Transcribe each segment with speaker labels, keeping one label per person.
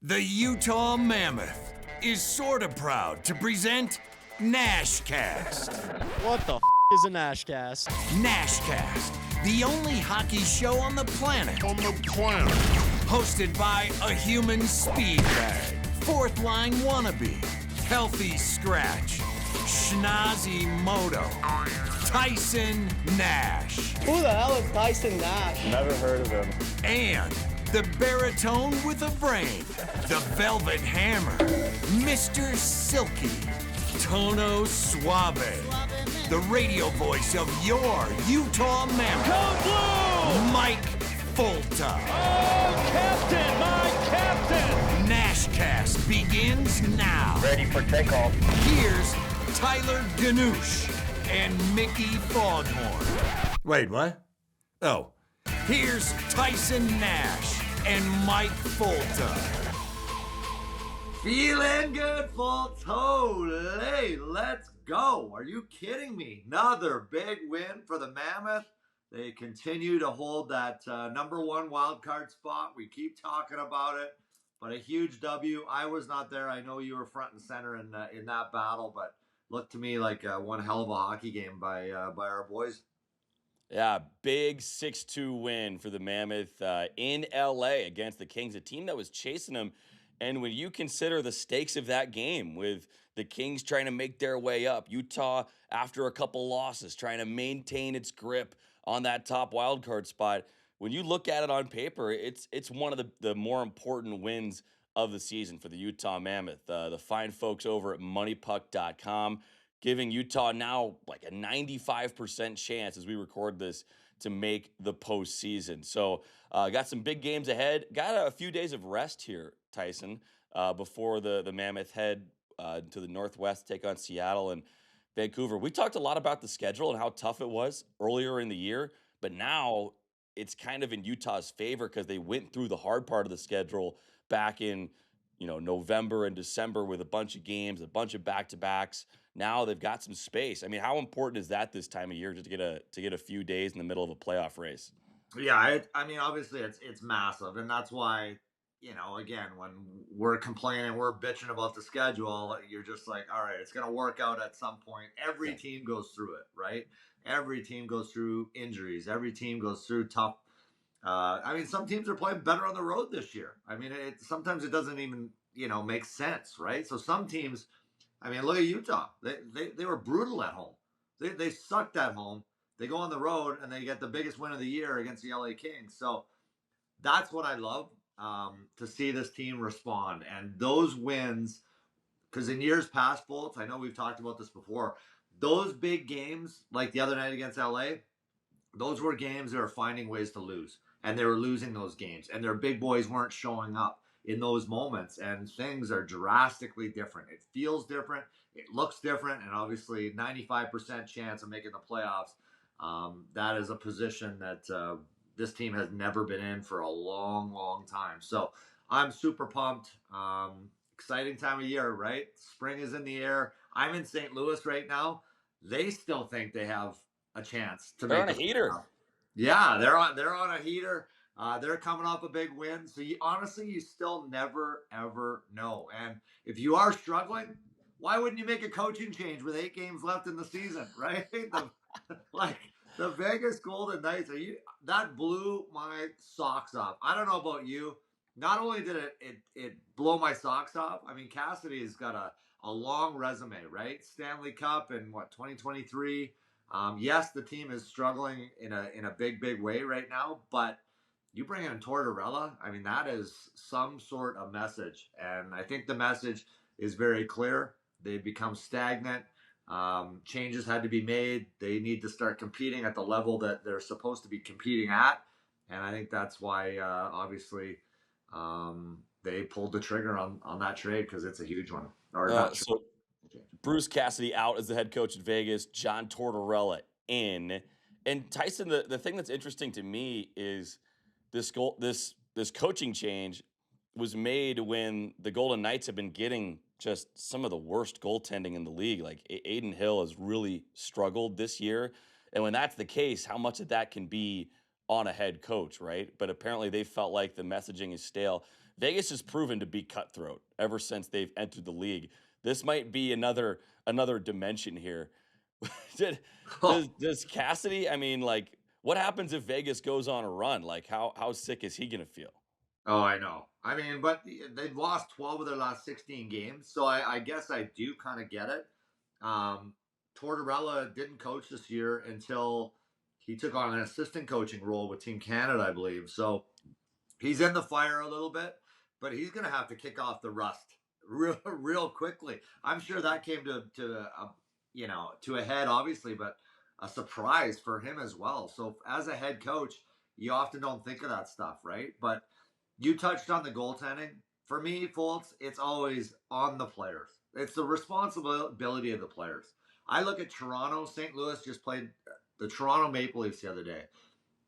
Speaker 1: The Utah Mammoth is sorta proud to present NASHCAST.
Speaker 2: What the is a NASHCAST?
Speaker 1: NASHCAST, the only hockey show on the planet. Hosted by a human speed bag, fourth line wannabe, healthy scratch, schnozzy moto, Tyson Nash.
Speaker 2: Who the hell is Tyson Nash?
Speaker 3: Never heard of him.
Speaker 1: And the baritone with a brain, the velvet hammer, Mr. Silky, Tono Suave, the radio voice of your Utah Mammoth,
Speaker 4: Code Blue!
Speaker 1: Mike Folta.
Speaker 4: Oh, Captain, my Captain!
Speaker 1: NASHCAST begins now.
Speaker 3: Ready for takeoff.
Speaker 1: Here's Tyler Ganoush and Mickey Foghorn. Wait, what? Oh, here's Tyson Nash and Mike Folta.
Speaker 5: Feeling good, folks. Holy, let's go. Are you kidding me? Another big win for the Mammoth. They continue to hold that number one wild card spot. We keep talking about it, but a huge W. I was not there. I know you were front and center in that battle, but looked to me like one hell of a hockey game by our boys.
Speaker 6: Yeah, big 6-2 win for the Mammoth in LA against the Kings, a team that was chasing them. And when you consider the stakes of that game, with the Kings trying to make their way up, Utah, after a couple losses, trying to maintain its grip on that top wildcard spot, when you look at it on paper, it's one of the more important wins of the season for the Utah Mammoth. The fine folks over at moneypuck.com giving Utah now like a 95% chance as we record this to make the postseason. So got some big games ahead. Got a few days of rest here, Tyson, before the Mammoth head to the Northwest, take on Seattle and Vancouver. We talked a lot about the schedule and how tough it was earlier in the year, but now it's kind of in Utah's favor because they went through the hard part of the schedule back in November and December with a bunch of games, a bunch of back-to-backs. Now they've got some space. I mean, how important is that this time of year just to get a few days in the middle of a playoff race?
Speaker 5: Yeah, I mean, obviously it's massive, and that's why, again, when we're complaining, we're bitching about the schedule, you're just like, all right, it's going to work out at some point. Every team goes through it, right? Every team goes through injuries. Every team goes through tough. Some teams are playing better on the road this year. I mean, sometimes it doesn't even, make sense, right? So some teams, look at Utah. They were brutal at home. They sucked at home. They go on the road and they get the biggest win of the year against the LA Kings. So that's what I love, to see this team respond. And those wins, because in years past, Bolts, I know we've talked about this before, those big games, like the other night against LA, those were games they were finding ways to lose. And they were losing those games. And their big boys weren't showing up in those moments. And things are drastically different. It feels different. It looks different. And obviously 95% chance of making the playoffs. That is a position that this team has never been in for a long, long time. So I'm super pumped. Exciting time of year, right? Spring is in the air. I'm in St. Louis right now. They still think they have a chance to
Speaker 6: They're
Speaker 5: make
Speaker 6: on a heater.
Speaker 5: Yeah, they're on a heater. They're coming off a big win. So you still never, ever know. And if you are struggling, why wouldn't you make a coaching change with 8 games left in the season, right? The Vegas Golden Knights, that blew my socks off. I don't know about you. Not only did it blow my socks off, Cassidy has got a long resume, right? Stanley Cup in 2023. Yes, the team is struggling in a big way right now, but you bring in Tortorella, that is some sort of message. And I think the message is very clear. They've become stagnant. Changes had to be made. They need to start competing at the level that they're supposed to be competing at. And I think that's why, obviously, they pulled the trigger on that trade, because it's a huge one.
Speaker 6: So Bruce Cassidy out as the head coach at Vegas, John Tortorella in. And Tyson, the thing that's interesting to me is this coaching change was made when the Golden Knights have been getting just some of the worst goaltending in the league. Like Aiden Hill has really struggled this year. And when that's the case, how much of that can be on a head coach, right? But apparently they felt like the messaging is stale. Vegas has proven to be cutthroat ever since they've entered the league. This might be another dimension here. Does Cassidy? I mean, like, what happens if Vegas goes on a run? Like, how sick is he gonna feel?
Speaker 5: Oh, I know. I mean, but they've lost 12 of their last 16 games, so I guess I do kind of get it. Um, Tortorella didn't coach this year until he took on an assistant coaching role with Team Canada, I believe. So he's in the fire a little bit, but he's going to have to kick off the rust real quickly. I'm sure that came to a head, obviously, but a surprise for him as well. So as a head coach, you often don't think of that stuff, right? But you touched on the goaltending. For me, Fultz, it's always on the players. It's the responsibility of the players. I look at Toronto. St. Louis just played the Toronto Maple Leafs the other day.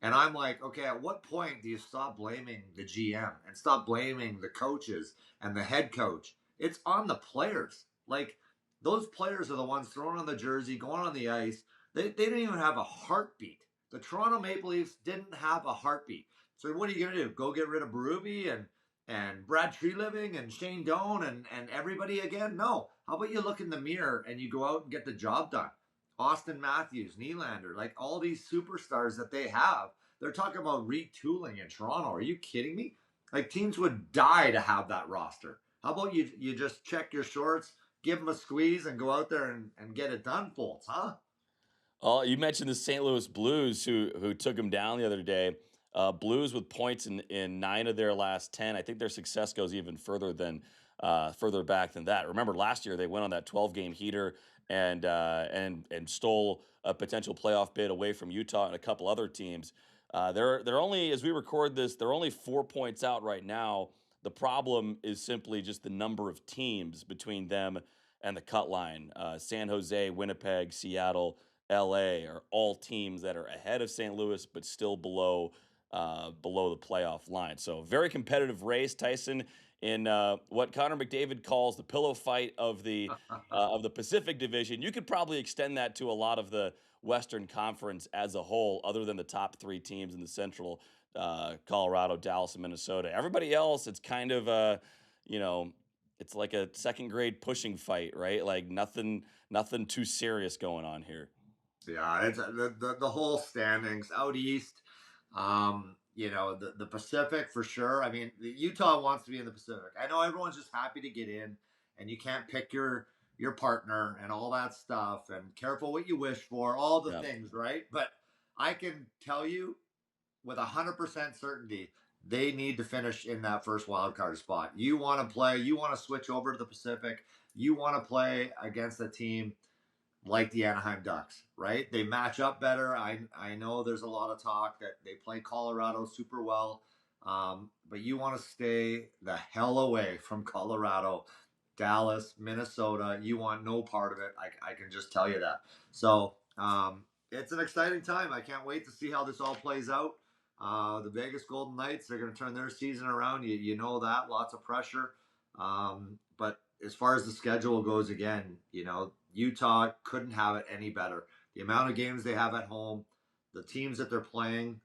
Speaker 5: And I'm like, okay, at what point do you stop blaming the GM and stop blaming the coaches and the head coach? It's on the players. Like, those players are the ones throwing on the jersey, going on the ice. They didn't even have a heartbeat. The Toronto Maple Leafs didn't have a heartbeat. So what are you going to do? Go get rid of Berube and Brad Treliving and Shane Doan and everybody again? No. How about you look in the mirror and you go out and get the job done? Austin Matthews, Nylander, like all these superstars that they have, they're talking about retooling in Toronto. Are you kidding me? Like, teams would die to have that roster. How about you just check your shorts, give them a squeeze, and go out there and get it done, Fultz, huh?
Speaker 6: Oh, you mentioned the St. Louis Blues who took him down the other day. Blues with points in 9 of their last 10. I think their success goes even further back than that. Remember last year they went on that 12-game heater and stole a potential playoff bid away from Utah and a couple other teams. They're only, as we record this, they're only 4 points out right now. The problem is simply just the number of teams between them and the cut line. San Jose, Winnipeg, Seattle, LA are all teams that are ahead of St. Louis, but still below the playoff line. So very competitive race, Tyson, in what Connor McDavid calls the pillow fight of the Pacific Division. You could probably extend that to a lot of the Western Conference as a whole, other than the top 3 teams in the Central, Colorado, Dallas, and Minnesota. Everybody else, it's kind of it's like a second grade pushing fight, right? Like nothing too serious going on here.
Speaker 5: Yeah, it's the whole standings out east. The Pacific for sure. I mean, Utah wants to be in the Pacific. I know everyone's just happy to get in, and you can't pick your partner and all that stuff, and careful what you wish for, all the things, right? But I can tell you with 100% certainty, they need to finish in that first wild card spot. You want to switch over to the Pacific. You want to play against a team like the Anaheim Ducks, right? They match up better. I know there's a lot of talk that they play Colorado super well, but you want to stay the hell away from Colorado, Dallas, Minnesota. You want no part of it. I can just tell you that. So it's an exciting time. I can't wait to see how this all plays out. The Vegas Golden Knights, they're going to turn their season around. You know that. Lots of pressure. But as far as the schedule goes, again, Utah couldn't have it any better. The amount of games they have at home, the teams that they're playing.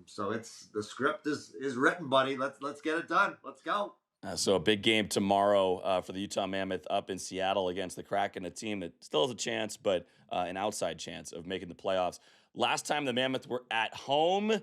Speaker 5: So the script is written, buddy. Let's get it done. Let's go.
Speaker 6: So a big game tomorrow for the Utah Mammoth up in Seattle against the Kraken, a team that still has a chance, but an outside chance of making the playoffs. Last time the Mammoth were at home,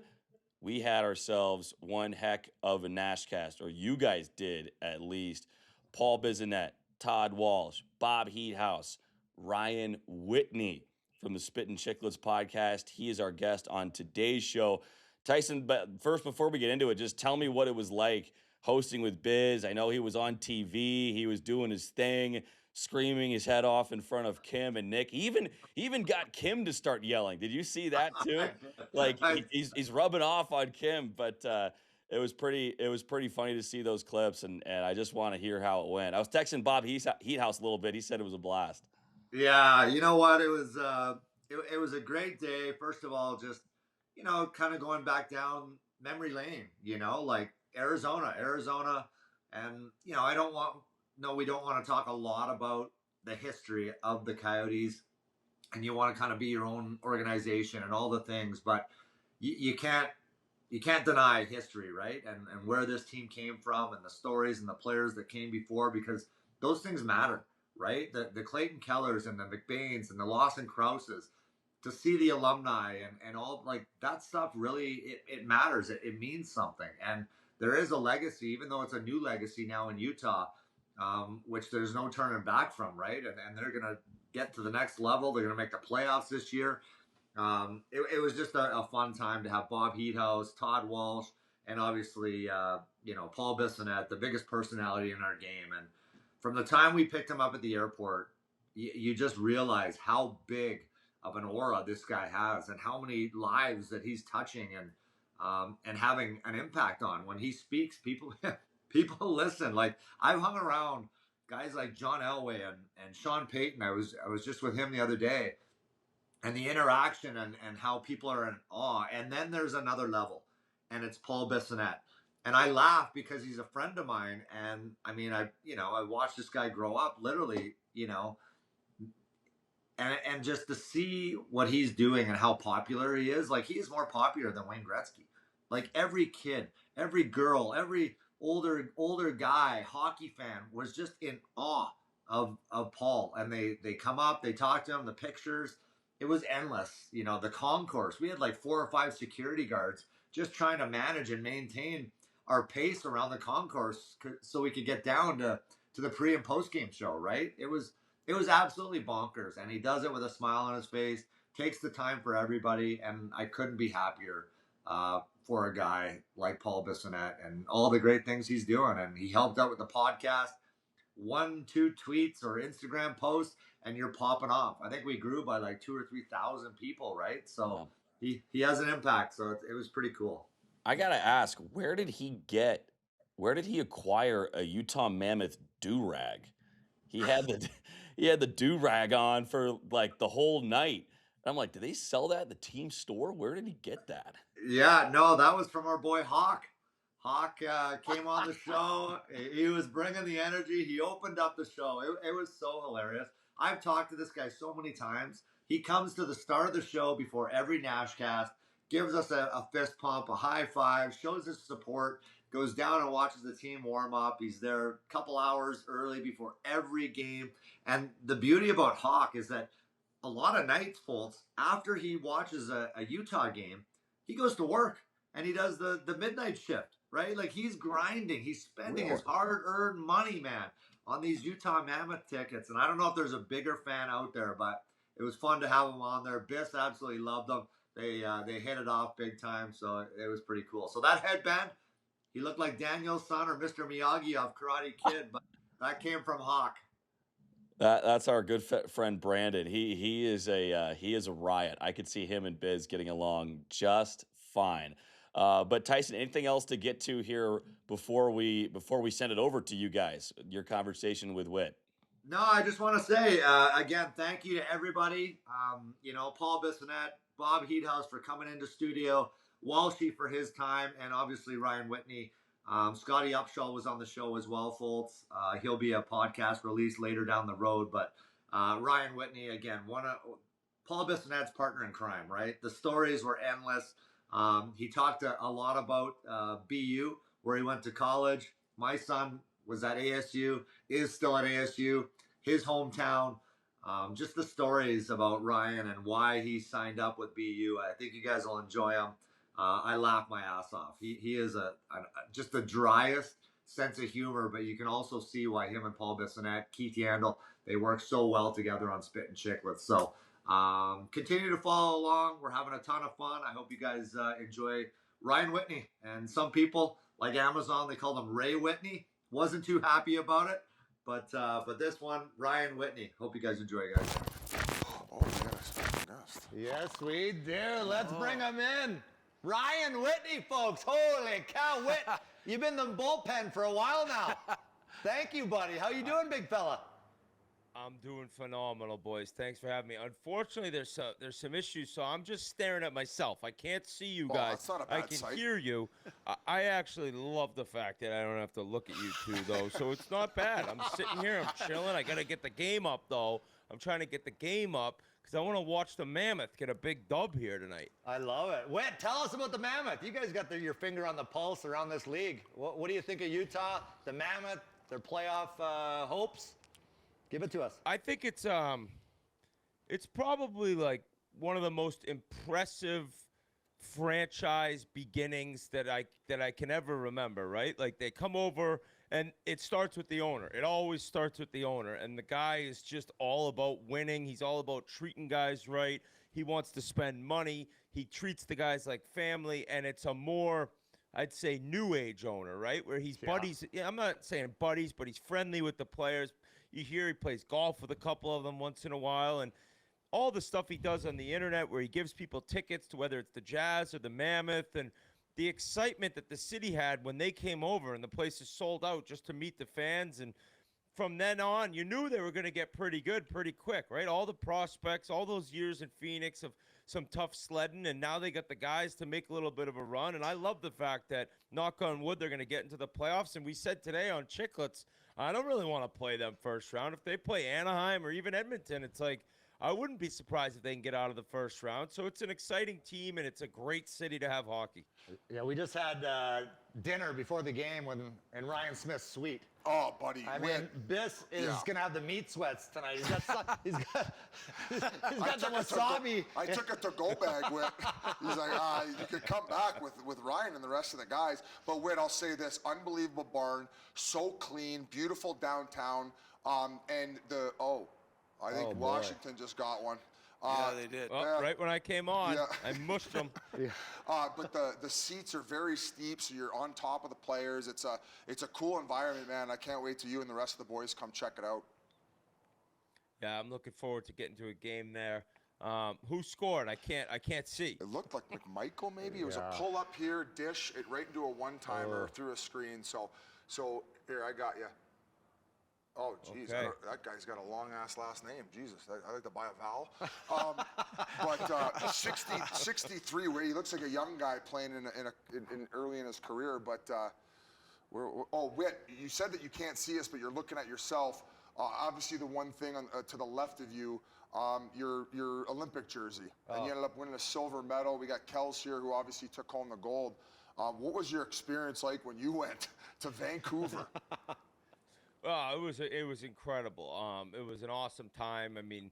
Speaker 6: we had ourselves one heck of a NASHCAST, or you guys did at least. Paul Bissonnette, Todd Walsh, Bob Heathouse, Ryan Whitney from the Spittin Chiclets podcast. He is our guest on today's show. Tyson, but first, before we get into it, just tell me what it was like hosting with Biz. I know he was on TV. He was doing his thing, screaming his head off in front of Kim and Nick. He even got Kim to start yelling. Did you see that too? Like he's rubbing off on Kim, but it was pretty funny to see those clips, and I just want to hear how it went. I was texting Bob Heathouse a little bit. He said it was a blast.
Speaker 5: Yeah, you know what? It was a great day. First of all, just kind of going back down memory lane. Like Arizona, and we don't want to talk a lot about the history of the Coyotes, and you want to kind of be your own organization and all the things, but you can't you can't deny history, right? And where this team came from and the stories and the players that came before, because those things matter, right? The Clayton Kellers and the McBains and the Lawson Krauses, to see the alumni and all like that stuff, really, it matters. It means something. And there is a legacy, even though it's a new legacy now in Utah, which there's no turning back from, right? And they're going to get to the next level. They're going to make the playoffs this year. It was just a fun time to have Bob Heathouse, Todd Walsh, and obviously, Paul Bissonnette, the biggest personality in our game. And from the time we picked him up at the airport, you just realize how big of an aura this guy has and how many lives that he's touching and having an impact on. When he speaks, people listen. Like, I've hung around guys like John Elway and Sean Payton. I was just with him the other day, and the interaction and how people are in awe. And then there's another level, and it's Paul Bissonnette. And I laugh because he's a friend of mine. And I mean, I watched this guy grow up, literally, and just to see what he's doing and how popular he is. Like, he's more popular than Wayne Gretzky. Like, every kid, every girl, every older guy, hockey fan was just in awe of Paul. And they come up, they talk to him, the pictures. It was endless. The concourse. We had like 4 or 5 security guards just trying to manage and maintain our pace around the concourse so we could get down to the pre and post game show, right? It was absolutely bonkers, and he does it with a smile on his face, takes the time for everybody, and I couldn't be happier for a guy like Paul Bissonnette and all the great things he's doing. And he helped out with the podcast. 1-2 tweets or Instagram posts, and you're popping off. I think we grew by like 2,000 or 3,000 people, right? So he has an impact. So it was pretty cool.
Speaker 6: I gotta ask, where did he acquire a Utah Mammoth do-rag? He had the do-rag on for like the whole night. And I'm like, do they sell that at the team store? Where did he get that?
Speaker 5: Yeah, no, that was from our boy Hawk. Hawk came on the show. He was bringing the energy. He opened up the show. It was so hilarious. I've talked to this guy so many times. He comes to the start of the show before every NASHCAST, gives us a fist pump, a high five, shows his support, goes down and watches the team warm up. He's there a couple hours early before every game. And the beauty about Hawk is that a lot of nights, folks, after he watches a Utah game, he goes to work and he does the midnight shift, right? Like, he's grinding. He's spending his hard-earned money, man, on these Utah Mammoth tickets. And I don't know if there's a bigger fan out there, but it was fun to have him on there. Biss absolutely loved them. They hit it off big time, so it was pretty cool. So that headband, he looked like Daniel's son or Mr. Miyagi of Karate Kid, but that came from Hawk.
Speaker 6: That's our good friend Brandon. He is a riot. I could see him and Biz getting along just fine. But Tyson, anything else to get to here before we send it over to you guys? Your conversation with Whit.
Speaker 5: No, I just want to say again, thank you to everybody. Paul Bissonnette, Bob Heathouse for coming into studio, Walshy for his time, and obviously Ryan Whitney. Scotty Upshaw was on the show as well, folks. He'll be a podcast release later down the road. But Ryan Whitney, again, Paul Bissonnette's partner in crime, right? The stories were endless. He talked a lot about BU, where he went to college. My son was at ASU, is still at ASU, his hometown. Just the stories about Ryan and why he signed up with BU. I think you guys will enjoy them. I laugh my ass off. He is just the driest sense of humor, but you can also see why him and Paul Bissonnette, Keith Yandel, they work so well together on Spittin Chiclets. So continue to follow along. We're having a ton of fun. I hope you guys enjoy Ryan Whitney. And some people, like Amazon, they called him Ray Whitney. Wasn't too happy about it. But this one, Ryan Whitney. Hope you guys enjoy, guys.
Speaker 3: Oh, we got a special guest.
Speaker 2: Yes, we do. Let's bring him in. Ryan Whitney, folks. Holy cow, Whit. You've been in the bullpen for a while now. Thank you, buddy. How you doing, big fella?
Speaker 7: I'm doing phenomenal, boys. Thanks for having me. Unfortunately, there's some issues, so I'm just staring at myself. I can't see you guys.
Speaker 3: That's not a bad
Speaker 7: I can
Speaker 3: sight.
Speaker 7: hear you. I actually love the fact that I don't have to look at you two, though, so it's not bad. I'm sitting here. I'm chilling. I got to get the game up, though. I'm trying to get the game up because I want to watch the Mammoth get a big dub here tonight.
Speaker 2: I love it. Whit, tell us about the Mammoth. You guys got your finger on the pulse around this league. What do you think of Utah, the Mammoth, their playoff hopes? Give it to us.
Speaker 7: I think it's probably like one of the most impressive franchise beginnings that I can ever remember, right? Like they come over and it starts with the owner. It always starts with the owner, and the guy is just all about winning. He's all about treating guys right. He wants to spend money. He treats the guys like family, and it's a more, I'd say, new age owner, right? Where he's buddies. Yeah, I'm not saying buddies, but he's friendly with the players. You hear he plays golf with a couple of them once in a while, and all the stuff he does on the internet where he gives people tickets to whether it's the Jazz or the Mammoth, and the excitement that the city had when they came over and the place is sold out just to meet the fans. And from then on, you knew they were going to get pretty good pretty quick, right? All the prospects, all those years in Phoenix of some tough sledding, and now they got the guys to make a little bit of a run. And I love the fact that, knock on wood, they're going to get into the playoffs. And we said today on Chiclets, I don't really want to play them first round. If they play Anaheim or even Edmonton, it's like, I wouldn't be surprised if they can get out of the first round. So it's an exciting team, and it's a great city to have hockey.
Speaker 2: Yeah, we just had dinner before the game in Ryan Smith's suite.
Speaker 3: Oh, buddy.
Speaker 2: I mean, Biss is going to have the meat sweats tonight. He's got the wasabi.
Speaker 3: I took a to-go bag, Whit. He's like, you could come back with Ryan and the rest of the guys. But, Whit, I'll say this. Unbelievable barn. So clean. Beautiful downtown. And I think Washington just got one.
Speaker 8: Yeah, they did.
Speaker 7: Well, right when I came on, I mushed them.
Speaker 3: But the seats are very steep, so you're on top of the players. It's a cool environment, man. I can't wait till you and the rest of the boys come check it out.
Speaker 7: Yeah, I'm looking forward to getting to a game there. Who scored? I can't see.
Speaker 3: It looked like McMichael, maybe. It was a pull up here, dish it right into a one-timer through a screen. So here, I got you. Oh, geez,
Speaker 7: Okay.
Speaker 3: That guy's got a long-ass last name. Jesus, I like to buy a vowel. But 63, where he looks like a young guy playing in early in his career. But Whit, you said that you can't see us, but you're looking at yourself. Obviously, the one thing to the left of you, your Olympic jersey, and you ended up winning a silver medal. We got Kels here, who obviously took home the gold. What was your experience like when you went to Vancouver?
Speaker 7: Oh, it was incredible. It was an awesome time. I mean,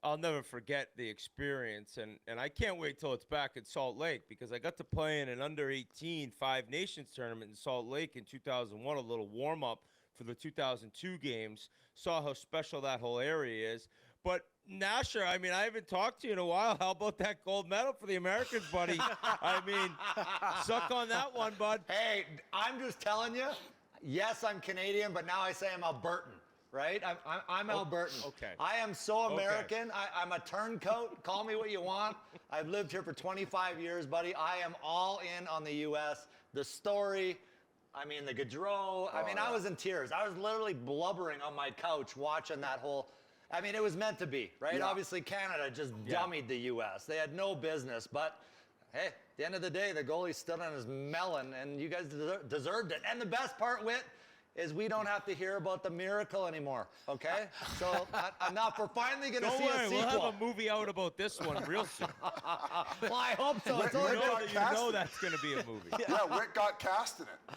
Speaker 7: I'll never forget the experience, and I can't wait till it's back in Salt Lake, because I got to play in an under-18 Five Nations tournament in Salt Lake in 2001, a little warm-up for the 2002 games. Saw how special that whole area is. But Nasher, I mean, I haven't talked to you in a while. How about that gold medal for the Americans, buddy? I mean, suck on that one, bud.
Speaker 2: Hey, I'm just telling you. Yes, I'm Canadian, but now I say I'm Albertan, right? I'm Albertan.
Speaker 7: Okay.
Speaker 2: I am so American. Okay. I'm a turncoat. Call me what you want. I've lived here for 25 years, buddy. I am all in on the U.S. The story, I mean, the Gaudreau. I mean, I was in tears. I was literally blubbering on my couch watching that whole. I mean, it was meant to be, right?
Speaker 3: Yeah.
Speaker 2: Obviously, Canada just dummied the U.S. They had no business, but hey, at the end of the day, the goalie stood on his melon, and you guys deserved it. And the best part, Whit, is we don't have to hear about the miracle anymore, okay? So now we're finally going to see a sequel.
Speaker 7: We'll have a movie out about this one real soon.
Speaker 2: Well, I hope so. It's only
Speaker 7: You know that's going to be a movie.
Speaker 3: Yeah, Whit got cast in it.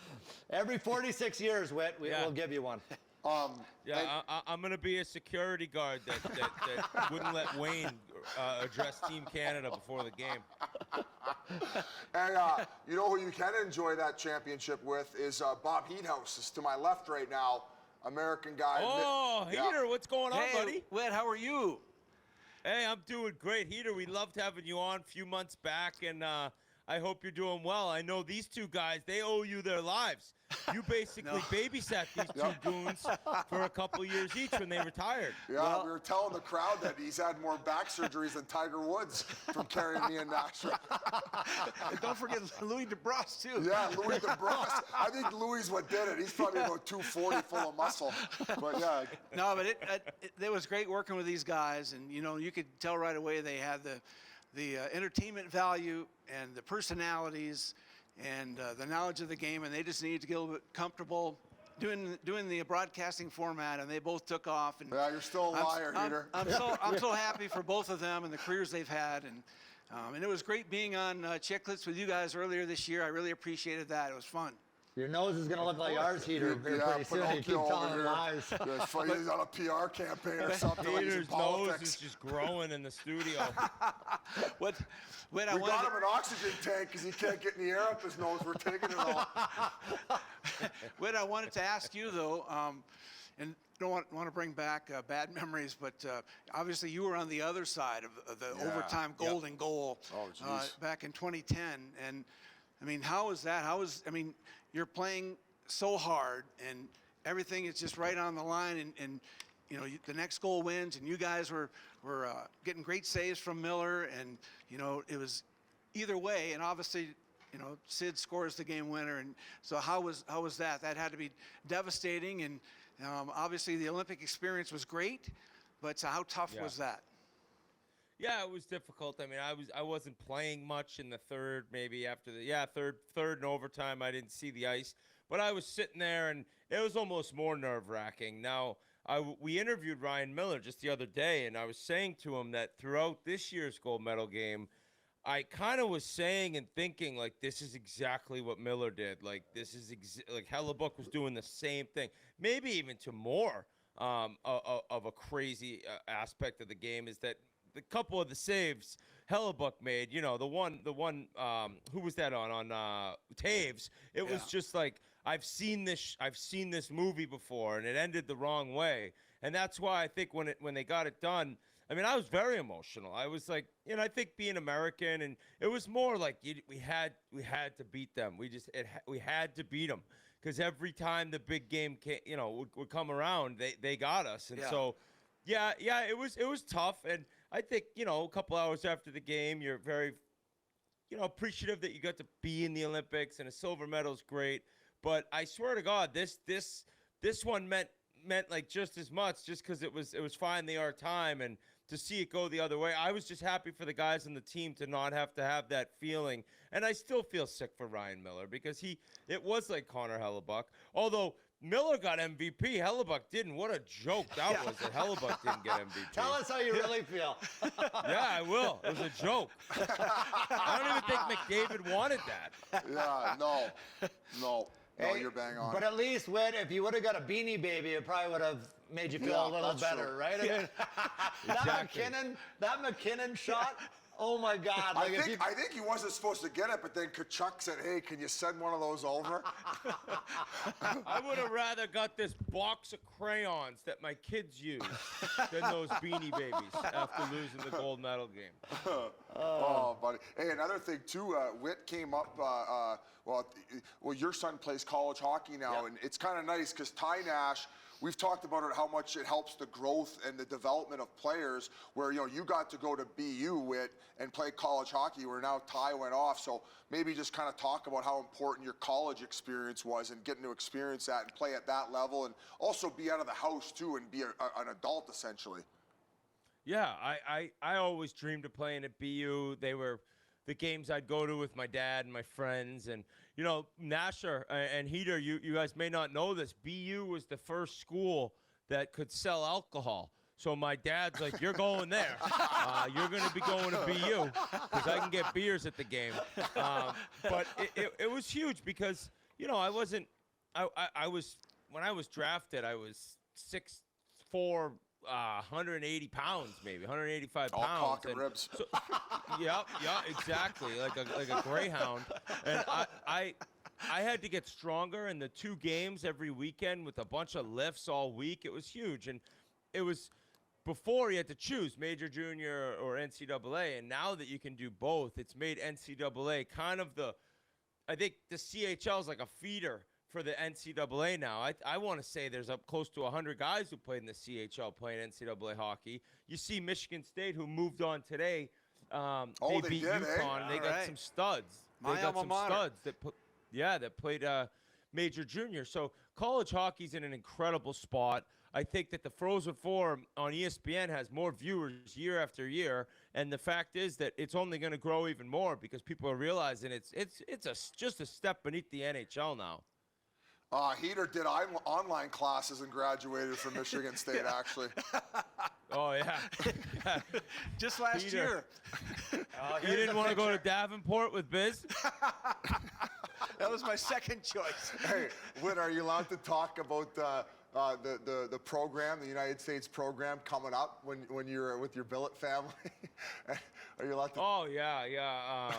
Speaker 2: every 46 years, Whit, we'll give you one.
Speaker 7: I'm going to be a security guard that wouldn't let Wayne address Team Canada before the game.
Speaker 3: And you know who you can enjoy that championship with is Bob Heathouse. Is to my left right now, American guy.
Speaker 7: Oh, Heater, what's going on, buddy?
Speaker 8: Whit, how are you?
Speaker 7: Hey, I'm doing great. Heater, we loved having you on a few months back, and I hope you're doing well. I know these two guys, they owe you their lives. You basically babysat these two goons for a couple years each when they retired.
Speaker 3: Yeah, we were telling the crowd that he's had more back surgeries than Tiger Woods from carrying me in Nashville.
Speaker 8: And don't forget Louis DeBrusk, too.
Speaker 3: Yeah, Louis DeBrusk. I think Louis is what did it. He's probably about 240 full of muscle. But yeah.
Speaker 8: No, but it was great working with these guys, and you could tell right away they had the entertainment value and the personalities and the knowledge of the game, and they just needed to get a little bit comfortable doing the broadcasting format, and they both took off. And
Speaker 3: Yeah, you're still a liar, Heater.
Speaker 8: I'm so happy for both of them and the careers they've had, and it was great being on Chiclets with you guys earlier this year. I really appreciated that. It was fun.
Speaker 2: Your nose is going to look like ours, Heater, pretty soon. You keep telling lies.
Speaker 3: He's on a PR campaign or something. Like he's in
Speaker 7: Peter's nose
Speaker 3: politics.
Speaker 7: is just growing in the studio.
Speaker 8: What
Speaker 3: We got him an oxygen tank because he can't get any air up his nose. We're taking it all.
Speaker 8: Whit, I wanted to ask you, though, and don't want to bring back bad memories, but obviously you were on the other side of the overtime golden goal back in 2010. And, I mean, how was that? You're playing so hard, and everything is just right on the line, and you know, the next goal wins, and you guys were getting great saves from Miller, and, you know, it was either way, and obviously, you know, Sid scores the game winner, and so how was that? That had to be devastating, and obviously the Olympic experience was great, but how tough was that?
Speaker 7: Yeah, it was difficult. I mean, I wasn't playing much in the third, maybe after the third and overtime. I didn't see the ice, but I was sitting there, and it was almost more nerve-wracking. Now, we interviewed Ryan Miller just the other day, and I was saying to him that throughout this year's gold medal game, I kind of was saying and thinking, like, this is exactly what Miller did. Like, this is like Hellebuck was doing the same thing, maybe even to more of a crazy aspect of the game is that the couple of the saves Hellebuck made, you know, the one who was that on Taves? It was just like, I've seen this movie before, and it ended the wrong way, and that's why I think when they got it done, I mean, I was very emotional. I was like, you know, I think being American, and it was more like we had to beat them. We had to beat them because every time the big game would come around, they got us, and so it was tough. And I think, you know, a couple hours after the game, you're very, you know, appreciative that you got to be in the Olympics, and a silver medal is great. But I swear to God, this one meant like just as much, just because it was finally our time, and to see it go the other way. I was just happy for the guys on the team to not have to have that feeling. And I still feel sick for Ryan Miller because it was like Connor Hellebuck. Although Miller got MVP, Hellebuck didn't. What a joke that was that Hellebuck didn't get MVP.
Speaker 2: Tell us how you really feel.
Speaker 7: Yeah, I will. It was a joke. I don't even think McDavid wanted that.
Speaker 3: Yeah, no, you're bang on.
Speaker 2: But at least, Whit, if you would have got a Beanie Baby, it probably would have made you feel a little better,
Speaker 3: true.
Speaker 2: right? I mean, that McKinnon shot, oh my God.
Speaker 3: I think he wasn't supposed to get it, but then Kachuk said, hey, can you send one of those over?
Speaker 7: I would have rather got this box of crayons that my kids use than those Beanie Babies after losing the gold medal game.
Speaker 3: Oh, buddy. Hey, another thing, too, Whit came up, well, your son plays college hockey now, and it's kind of nice because Ty Nash, we've talked about it, how much it helps the growth and the development of players, where, you know, you got to go to BU, Whit, and play college hockey, where now Ty went off. So maybe just kind of talk about how important your college experience was and getting to experience that and play at that level, and also be out of the house, too, and be an adult, essentially.
Speaker 7: Yeah, I always dreamed of playing at BU. They were the games I'd go to with my dad and my friends. And, you know, Nasher and Heater, you guys may not know this. BU was the first school that could sell alcohol. So my dad's like, you're going there. You're going to be going to BU because I can get beers at the game. But it was huge because, you know, I was, when I was drafted, I was 6'4", 180 pounds, maybe 185 pounds.
Speaker 3: All cock and ribs.
Speaker 7: So, yeah, exactly, like a greyhound. And I had to get stronger in the 2 games every weekend with a bunch of lifts all week. It was huge, and it was before you had to choose major, junior, or NCAA, and now that you can do both, it's made NCAA kind of I think the CHL is like a feeder for the NCAA now. I want to say there's up close to 100 guys who played in the CHL playing NCAA hockey. You see Michigan State, who moved on today. They beat UConn. They got some studs. They got some studs that played major junior. So college hockey's in an incredible spot. I think that the Frozen Four on ESPN has more viewers year after year, and the fact is that it's only going to grow even more because people are realizing it's just a step beneath the NHL now.
Speaker 3: Heater did online classes and graduated from Michigan State, actually.
Speaker 7: Oh, yeah.
Speaker 8: Just last year.
Speaker 7: You didn't want to go to Davenport with Biz?
Speaker 8: That was my second choice.
Speaker 3: Hey, Whit, are you allowed to talk about the program, the United States program coming up when you're with your billet family? Are you allowed to?
Speaker 7: Oh, yeah.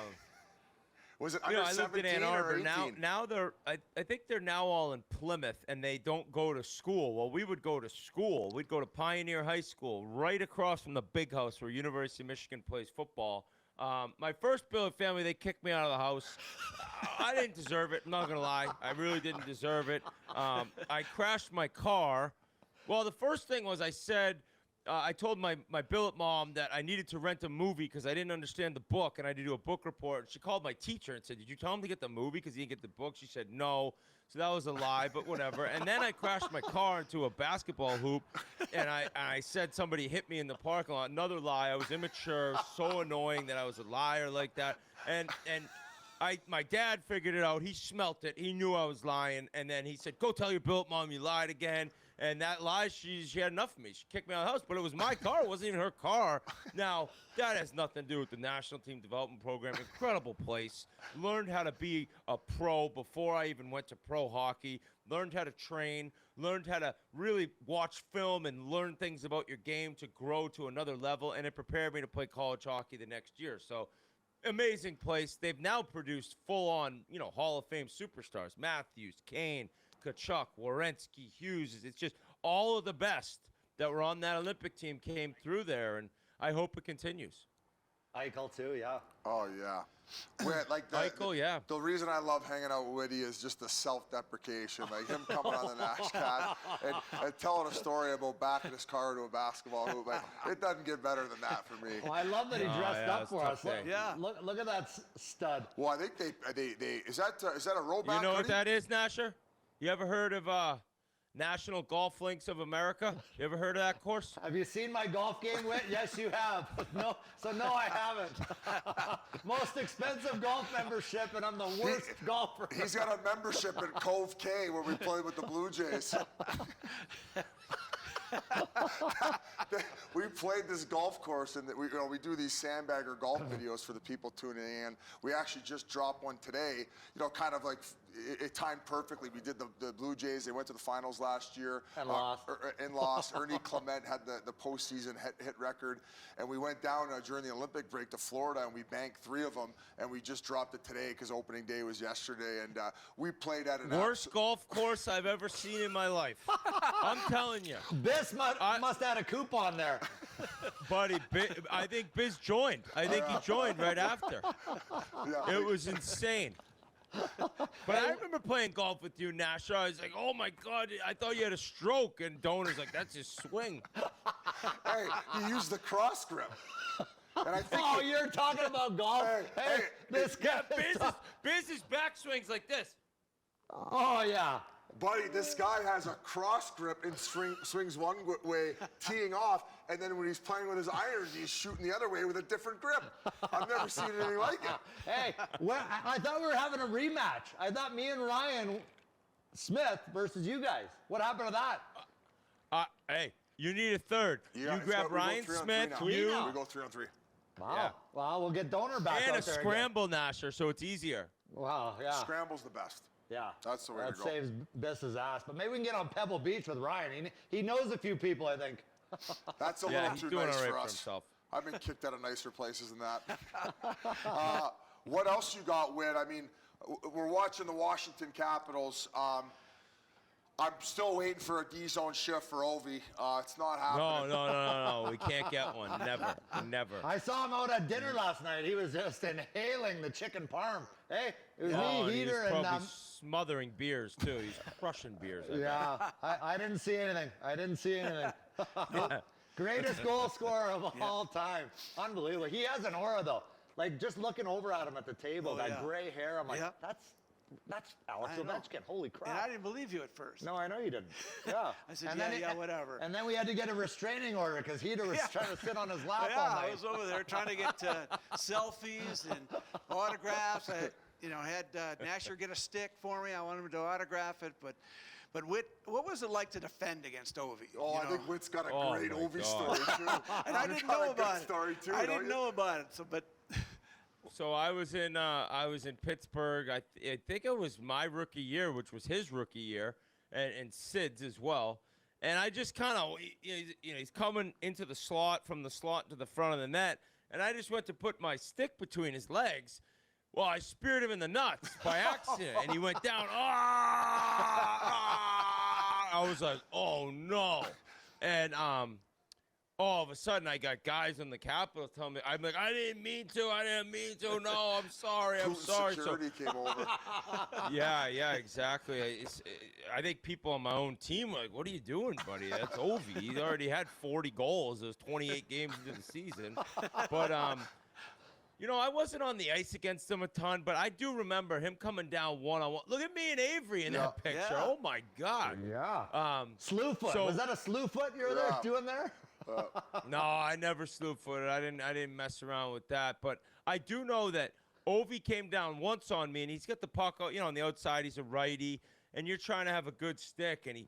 Speaker 3: Was it
Speaker 7: You
Speaker 3: under
Speaker 7: know, I lived in
Speaker 3: 17
Speaker 7: Ann
Speaker 3: or
Speaker 7: Arbor.
Speaker 3: 18?
Speaker 7: Now they're, I think they're now all in Plymouth, and they don't go to school. Well, we would go to school. We'd go to Pioneer High School, right across from the big house where University of Michigan plays football. My first billet family, they kicked me out of the house. I didn't deserve it. I'm not going to lie. I really didn't deserve it. I crashed my car. Well, the first thing was I told my billet mom that I needed to rent a movie because I didn't understand the book, and I had to do a book report. She called my teacher and said, "Did you tell him to get the movie because he didn't get the book?" She said, "No." So that was a lie, but whatever. And then I crashed my car into a basketball hoop, and I said somebody hit me in the parking lot. Another lie. I was immature, so annoying that I was a liar like that. And my dad figured it out. He smelt it. He knew I was lying. And then he said, "Go tell your billet mom you lied again." And that lie, she had enough of me. She kicked me out of the house, but it was my car. It wasn't even her car. Now, that has nothing to do with the National Team Development Program. Incredible place. Learned how to be a pro before I even went to pro hockey. Learned how to train. Learned how to really watch film and learn things about your game to grow to another level. And it prepared me to play college hockey the next year. So, amazing place. They've now produced full-on, Hall of Fame superstars. Matthews, Kane, Kachuk, Werenski, Hughes. It's just all of the best that were on that Olympic team came through there, and I hope it continues.
Speaker 2: Eichel too, yeah.
Speaker 3: Oh, yeah. Whit, like
Speaker 7: Eichel, yeah.
Speaker 3: The reason I love hanging out with Whitty is just the self-deprecation, like him coming on the NASHCAST and telling a story about backing his car to a basketball hoop. Like, it doesn't get better than that for me.
Speaker 2: Well, I love that he dressed up for us. Look at that stud.
Speaker 3: Well, I think they is that a rollback?
Speaker 7: You know what
Speaker 3: hoodie?
Speaker 7: that is, Nasher? You ever heard of National Golf Links of America? You ever heard of that course?
Speaker 2: Have you seen my golf game, Whit? Yes, you have. No, I haven't. Most expensive golf membership, and I'm the worst golfer.
Speaker 3: He's got a membership at Cove K where we play with the Blue Jays. We played this golf course, and we do these sandbagger golf videos for the people tuning in. We actually just dropped one today, kind of like it timed perfectly. We did the Blue Jays. They went to the finals last year.
Speaker 2: And lost.
Speaker 3: And lost. Ernie Clement had the postseason hit record. And we went down during the Olympic break to Florida, and we banked 3 of them. And we just dropped it today because opening day was yesterday. And we played at an
Speaker 7: worst golf course I've ever seen in my life. I'm telling you.
Speaker 2: Biz must have had a coupon there.
Speaker 7: Buddy, I think Biz joined. I think he joined right after.
Speaker 3: Yeah.
Speaker 7: It was insane. But I remember playing golf with you, Nash. I was like, "Oh my God, I thought you had a stroke." And Donor's like, "That's his swing."
Speaker 3: Hey, he used the cross grip. And I think
Speaker 2: you're talking about golf? Hey, this guy.
Speaker 7: Biz's backswing's like this.
Speaker 2: Oh, yeah.
Speaker 3: Buddy, this guy has a cross grip and swings one way, teeing off, and then when he's playing with his irons, he's shooting the other way with a different grip. I've never seen anything like it.
Speaker 2: Hey, I thought we were having a rematch. I thought me and Ryan Smith versus you guys. What happened to that?
Speaker 7: Hey, you need a third.
Speaker 3: Yeah,
Speaker 7: you grab Ryan Smith,
Speaker 3: we go 3-on-3.
Speaker 2: Wow.
Speaker 7: Yeah.
Speaker 2: Well, we'll get Donor back
Speaker 7: and
Speaker 2: out there
Speaker 7: a scramble, Nasher, so it's easier.
Speaker 2: Wow, yeah.
Speaker 3: Scramble's the best.
Speaker 2: Yeah.
Speaker 3: That's the way to
Speaker 2: that
Speaker 3: go.
Speaker 2: saves Biss's ass. But maybe we can get on Pebble Beach with Ryan. He knows a few people, I think.
Speaker 3: That's a little
Speaker 7: he's
Speaker 3: too
Speaker 7: doing
Speaker 3: nice
Speaker 7: all right
Speaker 3: for
Speaker 7: for
Speaker 3: us.
Speaker 7: himself.
Speaker 3: I've been kicked out of nicer places than that. What else you got, Whit? I mean, we're watching the Washington Capitals. I'm still waiting for a D-zone shift for Ovi. It's not happening.
Speaker 7: No. We can't get one. Never.
Speaker 2: I saw him out at dinner last night. He was just inhaling the chicken parm. Hey, it was me,
Speaker 7: Heater,
Speaker 2: Heater,
Speaker 7: and
Speaker 2: and
Speaker 7: smothering beers too. He's crushing beers.
Speaker 2: yeah. I didn't see anything. Greatest goal scorer of all time. Unbelievable. He has an aura though. Like just looking over at him at the table, gray hair. I'm like, that's Alex Ovechkin. Holy crap.
Speaker 8: And I didn't believe you at first.
Speaker 2: No, I know you didn't. Yeah.
Speaker 8: I said, whatever.
Speaker 2: And then we had to get a restraining order because Heater was trying to sit on his lap all night.
Speaker 8: I was over there trying to get selfies and autographs. had Nasher get a stick for me. I wanted him to autograph it, but Whit, what was it like to defend against Ovi?
Speaker 3: Oh, I think Whit's got a great Ovi story too.
Speaker 8: And I didn't know about it.
Speaker 3: Story too,
Speaker 8: I didn't know about it.
Speaker 7: So I was in Pittsburgh. I think it was my rookie year, which was his rookie year, and Sid's as well. And I just kind of, he's coming into the slot, from the slot to the front of the net, and I just went to put my stick between his legs. Well, I speared him in the nuts by accident, and he went down. I was like, oh no, and all of a sudden, I got guys in the Capitol telling me, I'm like, I didn't mean to. No, I'm sorry.
Speaker 3: Security came over.
Speaker 7: Yeah, exactly. I think people on my own team were like, what are you doing, buddy? That's Ovi. He already had 40 goals. It was 28 games into the season. But, I wasn't on the ice against him a ton, but I do remember him coming down one-on-one. Look at me and Avery in that picture.
Speaker 2: Yeah.
Speaker 7: Oh, my God.
Speaker 2: Yeah. Slew foot. Was that a slew foot you were there doing there?
Speaker 7: No, I never slew-footed. I didn't mess around with that. But I do know that Ovi came down once on me, and he's got the puck out, on the outside. He's a righty, and you're trying to have a good stick. And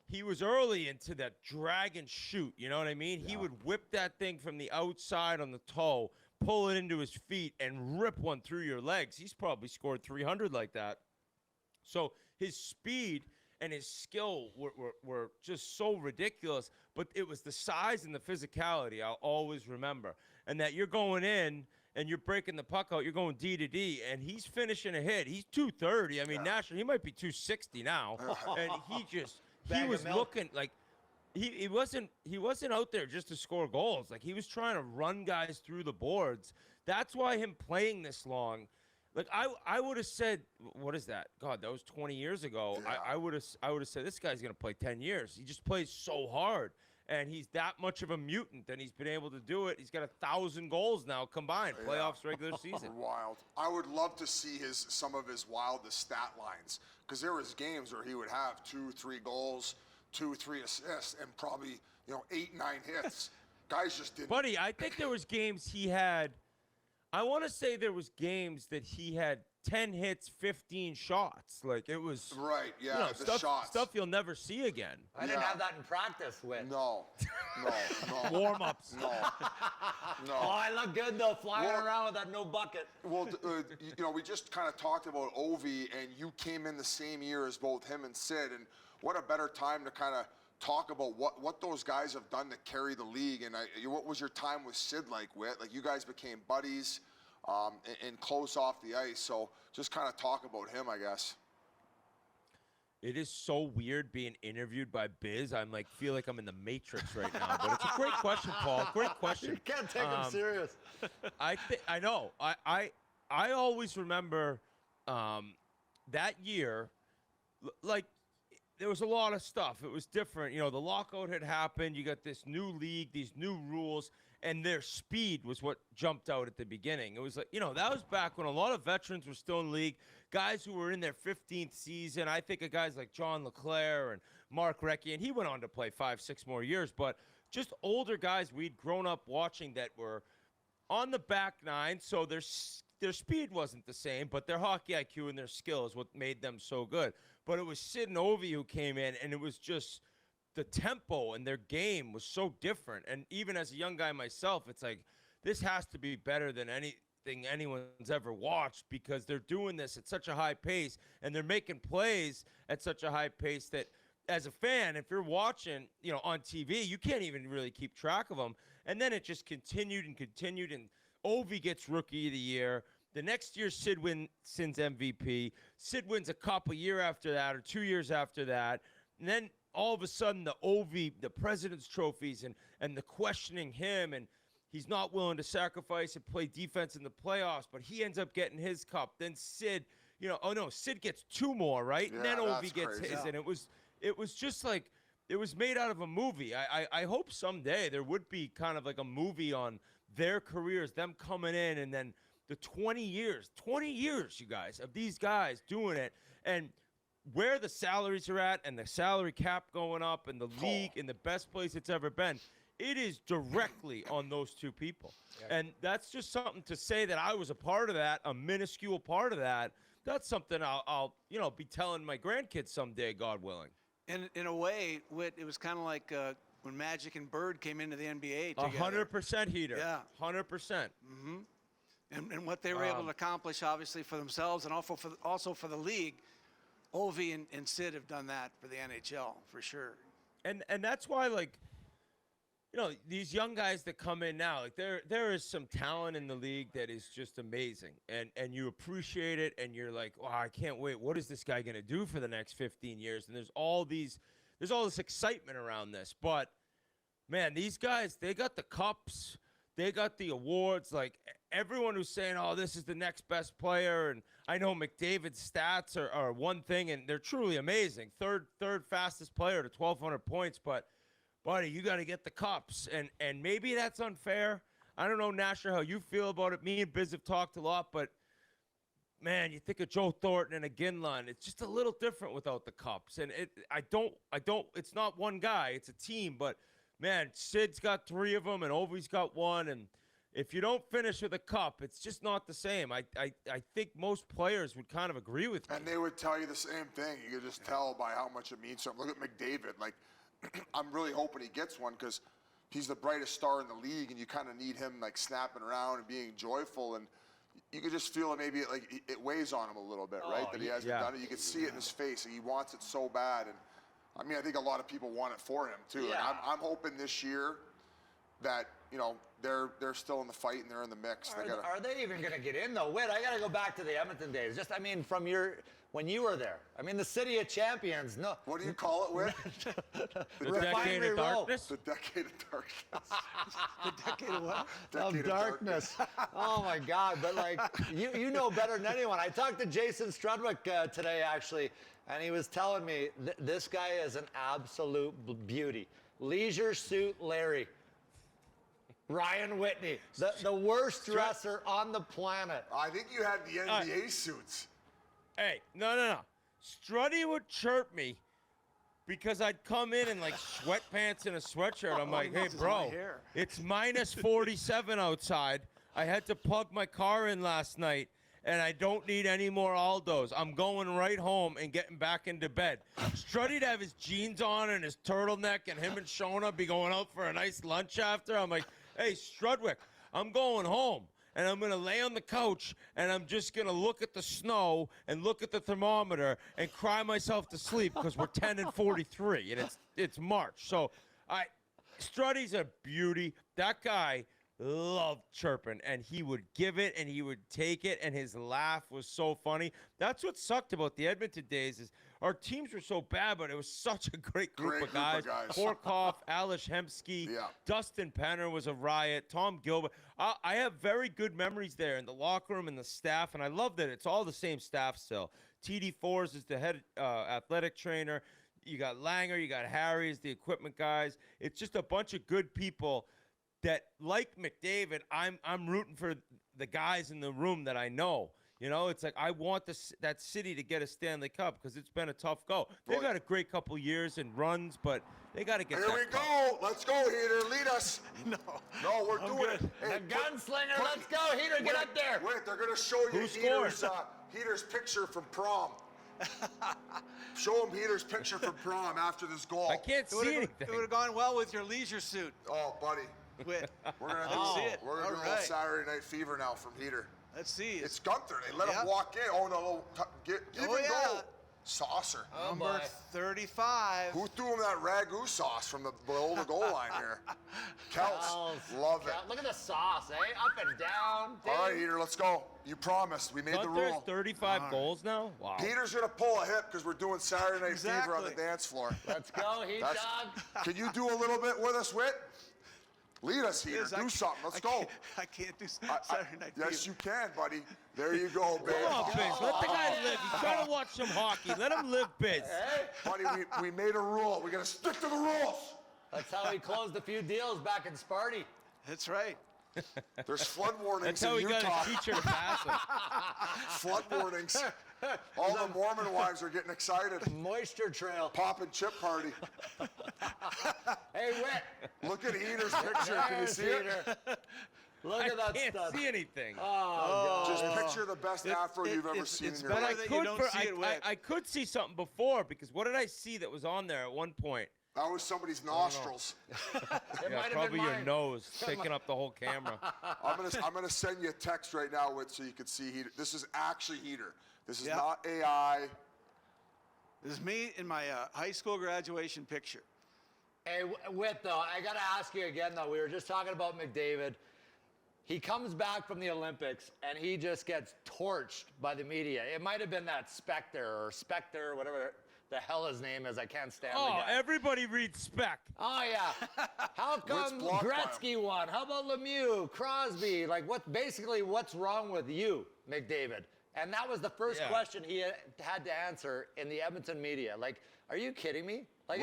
Speaker 7: he was early into that drag and shoot. You know what I mean? Yeah. He would whip that thing from the outside on the toe, pull it into his feet, and rip one through your legs. He's probably scored 300 like that. So his speed and his skill were just so ridiculous, but it was the size and the physicality I'll always remember. And that you're going in and you're breaking the puck out, you're going D to D, and he's finishing a hit. He's 230. I mean, National, he might be 260 now. And he was looking like he wasn't out there just to score goals. Like, he was trying to run guys through the boards. That's why him playing this long. Like, I would have said, what is that? God, that was 20 years ago. Yeah. I would have said, this guy's going to play 10 years. He just plays so hard, and he's that much of a mutant, and he's been able to do it. He's got 1,000 goals now combined, playoffs, regular season.
Speaker 3: Wild. I would love to see some of his wildest stat lines, because there was games where he would have 2-3 goals, 2-3 assists, and probably 8-9 hits. Guys just didn't.
Speaker 7: Buddy, I think there was games he had. I want to say there was games that he had 10 hits, 15 shots. Like, it was
Speaker 3: right. Yeah, the shots.
Speaker 7: Stuff you'll never see again.
Speaker 2: I didn't have that in practice, Whit.
Speaker 3: No.
Speaker 7: Warm-ups.
Speaker 3: No.
Speaker 2: Oh, I look good though, flying around with that no bucket.
Speaker 3: Well, we just kind of talked about Ovi, and you came in the same year as both him and Sid, and what a better time to kind of talk about what those guys have done to carry the league. And what was your time with Sid like, Whit? Like, you guys became buddies and close off the ice. So just kind of talk about him, I guess.
Speaker 7: It is so weird being interviewed by Biz. Feel like I'm in the Matrix right now. But it's a great question, Paul. Great question.
Speaker 2: You can't take him serious.
Speaker 7: I know. I always remember that year, like, there was a lot of stuff. It was different. The lockout had happened. You got this new league, these new rules, and their speed was what jumped out at the beginning. It was like, that was back when a lot of veterans were still in the league, guys who were in their 15th season. I think of guys like John LeClaire and Mark Recchi, and he went on to play 5-6 more years, but just older guys we'd grown up watching that were on the back nine, so their speed wasn't the same, but their hockey IQ and their skill is what made them so good. But it was Sid and Ovi who came in, and it was just the tempo and their game was so different. And even as a young guy myself, it's like, this has to be better than anything anyone's ever watched, because they're doing this at such a high pace, and they're making plays at such a high pace that, as a fan, if you're watching, on TV, you can't even really keep track of them. And then it just continued, and Ovi gets Rookie of the Year. The next year, Sid wins MVP. Sid wins a cup a year after that, or 2 years after that. And then all of a sudden, the President's Trophies, and the questioning him, and he's not willing to sacrifice and play defense in the playoffs, but he ends up getting his cup. Then Sid, Sid gets 2 more, right?
Speaker 3: Yeah,
Speaker 7: and then Ovi gets
Speaker 3: crazy.
Speaker 7: his, and it was just like, it was made out of a movie. I hope someday there would be kind of like a movie on their careers, them coming in, and then the 20 years, you guys, of these guys doing it, and where the salaries are at, and the salary cap going up, and the league in the best place it's ever been. it is directly on those two people. And that's just something to say that I was a part of that, a minuscule part of that. That's something I'll be telling my grandkids someday, God willing.
Speaker 8: And in a way, Whit, it was kind of like when Magic and Bird came into the NBA together.
Speaker 7: 100% heater.
Speaker 8: Yeah.
Speaker 7: 100%.
Speaker 8: And what they were able to accomplish, obviously, for themselves and also for the league. Ovi and Sid have done that for the NHL, for sure.
Speaker 7: And that's why, like, these young guys that come in now, like there is some talent in the league that is just amazing. And you appreciate it, and you're like, wow, I can't wait. What is this guy going to do for the next 15 years? And there's all this excitement around this. But, man, these guys, they got the cups. They got the awards. Like, everyone who's saying, oh, this is the next best player. And I know McDavid's stats are one thing, and they're truly amazing. Third fastest player to 1,200 points. But, buddy, you got to get the cups. And maybe that's unfair. I don't know, Nasher, how you feel about it. Me and Biz have talked a lot. But, man, you think of Joe Thornton and a Ginlund. It's just a little different without the cups. And it's not one guy. It's a team. But, man, Sid's got 3 of them, and Ovi's got 1. And if you don't finish with a cup, it's just not the same. I think most players would kind of agree with me.
Speaker 3: And they would tell you the same thing. You could just tell by how much it means to him. Look at McDavid. Like, I'm really hoping he gets one because he's the brightest star in the league, and you kind of need him, like, snapping around and being joyful. And you could just feel it, maybe it weighs on him a little bit, right? That he hasn't done it. You could see it in his face. He wants it so bad. And I mean, I think a lot of people want it for him too.
Speaker 2: Yeah.
Speaker 3: Like, I'm hoping this year that they're still in the fight and they're in the mix.
Speaker 2: Are they even going to get in though? Whit, I got to go back to the Edmonton days. Just, I mean, from when you were there. I mean, the city of champions. No.
Speaker 3: What do you call it, Whit?
Speaker 7: The decade of darkness?
Speaker 3: The decade of darkness.
Speaker 8: The decade of what?
Speaker 3: Decade
Speaker 2: Of darkness. Oh my God! But like, you know better than anyone. I talked to Jason Strudwick today actually, and he was telling me this guy is an absolute beauty. Leisure Suit Larry. Ryan Whitney, the worst dresser on the planet.
Speaker 3: I think you had the NBA suits.
Speaker 7: Hey, no. Struddy would chirp me because I'd come in like sweatpants and a sweatshirt. I'm like, hey, bro, it's minus 47 outside. I had to plug my car in last night, and I don't need any more Aldos. I'm going right home and getting back into bed. Struddy'd have his jeans on and his turtleneck, and him and Shona be going out for a nice lunch after. I'm like, hey, Strudwick, I'm going home, and I'm going to lay on the couch, and I'm just going to look at the snow and look at the thermometer and cry myself to sleep because we're 10 and 43, and it's March. So Struddy's a beauty. That guy loved chirping, and he would give it, and he would take it, and his laugh was so funny. That's what sucked about the Edmonton days is our teams were so bad, but it was such a great group of guys. Horkoff, Alish Hemsky, Dustin Penner was a riot, Tom Gilbert. I have very good memories there in the locker room and the staff, and I love that it's all the same staff still. TD Forrest is the head athletic trainer. You got Langer, you got Harry as the equipment guys. It's just a bunch of good people that, like McDavid, I'm rooting for the guys in the room that I know. You know, it's like I want that city to get a Stanley Cup because it's been a tough go. They've had a great couple years and runs, but they got to get.
Speaker 3: Here we go. Let's go, Heater. Lead us.
Speaker 8: No,
Speaker 3: we're doing it.
Speaker 2: Hey, the gunslinger, let's go, Heater. Get up there.
Speaker 3: Wait, they're going to show you Heater's picture from prom. Show him Heater's picture from prom after this goal.
Speaker 7: I can't see anything.
Speaker 8: It would have gone well with your leisure suit.
Speaker 3: Oh, buddy.
Speaker 8: Whit.
Speaker 3: We're going to do a little Saturday Night Fever now from Heater.
Speaker 8: Let's see.
Speaker 3: It's Gunther. They let him walk in. Oh, no. Give him go. Saucer.
Speaker 8: Number 35.
Speaker 3: Who threw him that ragu sauce from below the goal line here? Kels. Love it.
Speaker 2: Look at the sauce, eh? Up and down.
Speaker 3: All right, Heater, let's go. You promised. We made the rule.
Speaker 7: 35 goals now? Wow.
Speaker 3: Heater's going to pull a hip because we're doing Saturday Night Fever on the dance floor.
Speaker 2: Let's go, Heat Dog.
Speaker 3: Can you do a little bit with us, Whit? Lead us, Heater. Do something. Let's go.
Speaker 8: I can't do Saturday Night Fever.
Speaker 3: Yes, you can, buddy. There you go, baby.
Speaker 7: Come on, Biz. Let the guy live. He's trying to watch some hockey. Let him live, Biz.
Speaker 3: Buddy, we made a rule. We're going to stick to the rules.
Speaker 2: That's how he closed a few deals back in Sparty.
Speaker 8: That's right.
Speaker 3: There's flood warnings
Speaker 7: That's how
Speaker 3: in
Speaker 7: he
Speaker 3: Utah.
Speaker 7: got a teacher to pass him.
Speaker 3: Flood warnings. All the Mormon wives are getting excited.
Speaker 2: Moisture trail.
Speaker 3: Pop and chip party.
Speaker 2: Hey, Whit.
Speaker 3: Look at Heater's picture. Can you see it?
Speaker 2: Look at that
Speaker 7: I can't
Speaker 2: stud.
Speaker 7: see anything.
Speaker 2: Oh,
Speaker 3: Just picture the best afro you've ever seen in your
Speaker 8: better
Speaker 3: life.
Speaker 8: that you don't see it wet.
Speaker 7: I could see something before, because what did I see that was on there at one point?
Speaker 3: That was somebody's nostrils.
Speaker 7: Yeah, probably your nose taking up the whole camera.
Speaker 3: I'm gonna send you a text right now, Whit, so you can see Heater. This is actually Heater. This is not AI.
Speaker 8: This is me in my high school graduation picture.
Speaker 2: Hey, Whit, though, I got to ask you again, though. We were just talking about McDavid. He comes back from the Olympics, and he just gets torched by the media. It might have been that Spectre, whatever the hell his name is. I can't stand the guy.
Speaker 7: Everybody reads Spec.
Speaker 2: Oh, yeah. How come
Speaker 3: blocked by
Speaker 2: Gretzky won? How about Lemieux, Crosby? Like, what's wrong with you, McDavid? And that was the first question he had to answer in the Edmonton media. Like, are you kidding me? Like,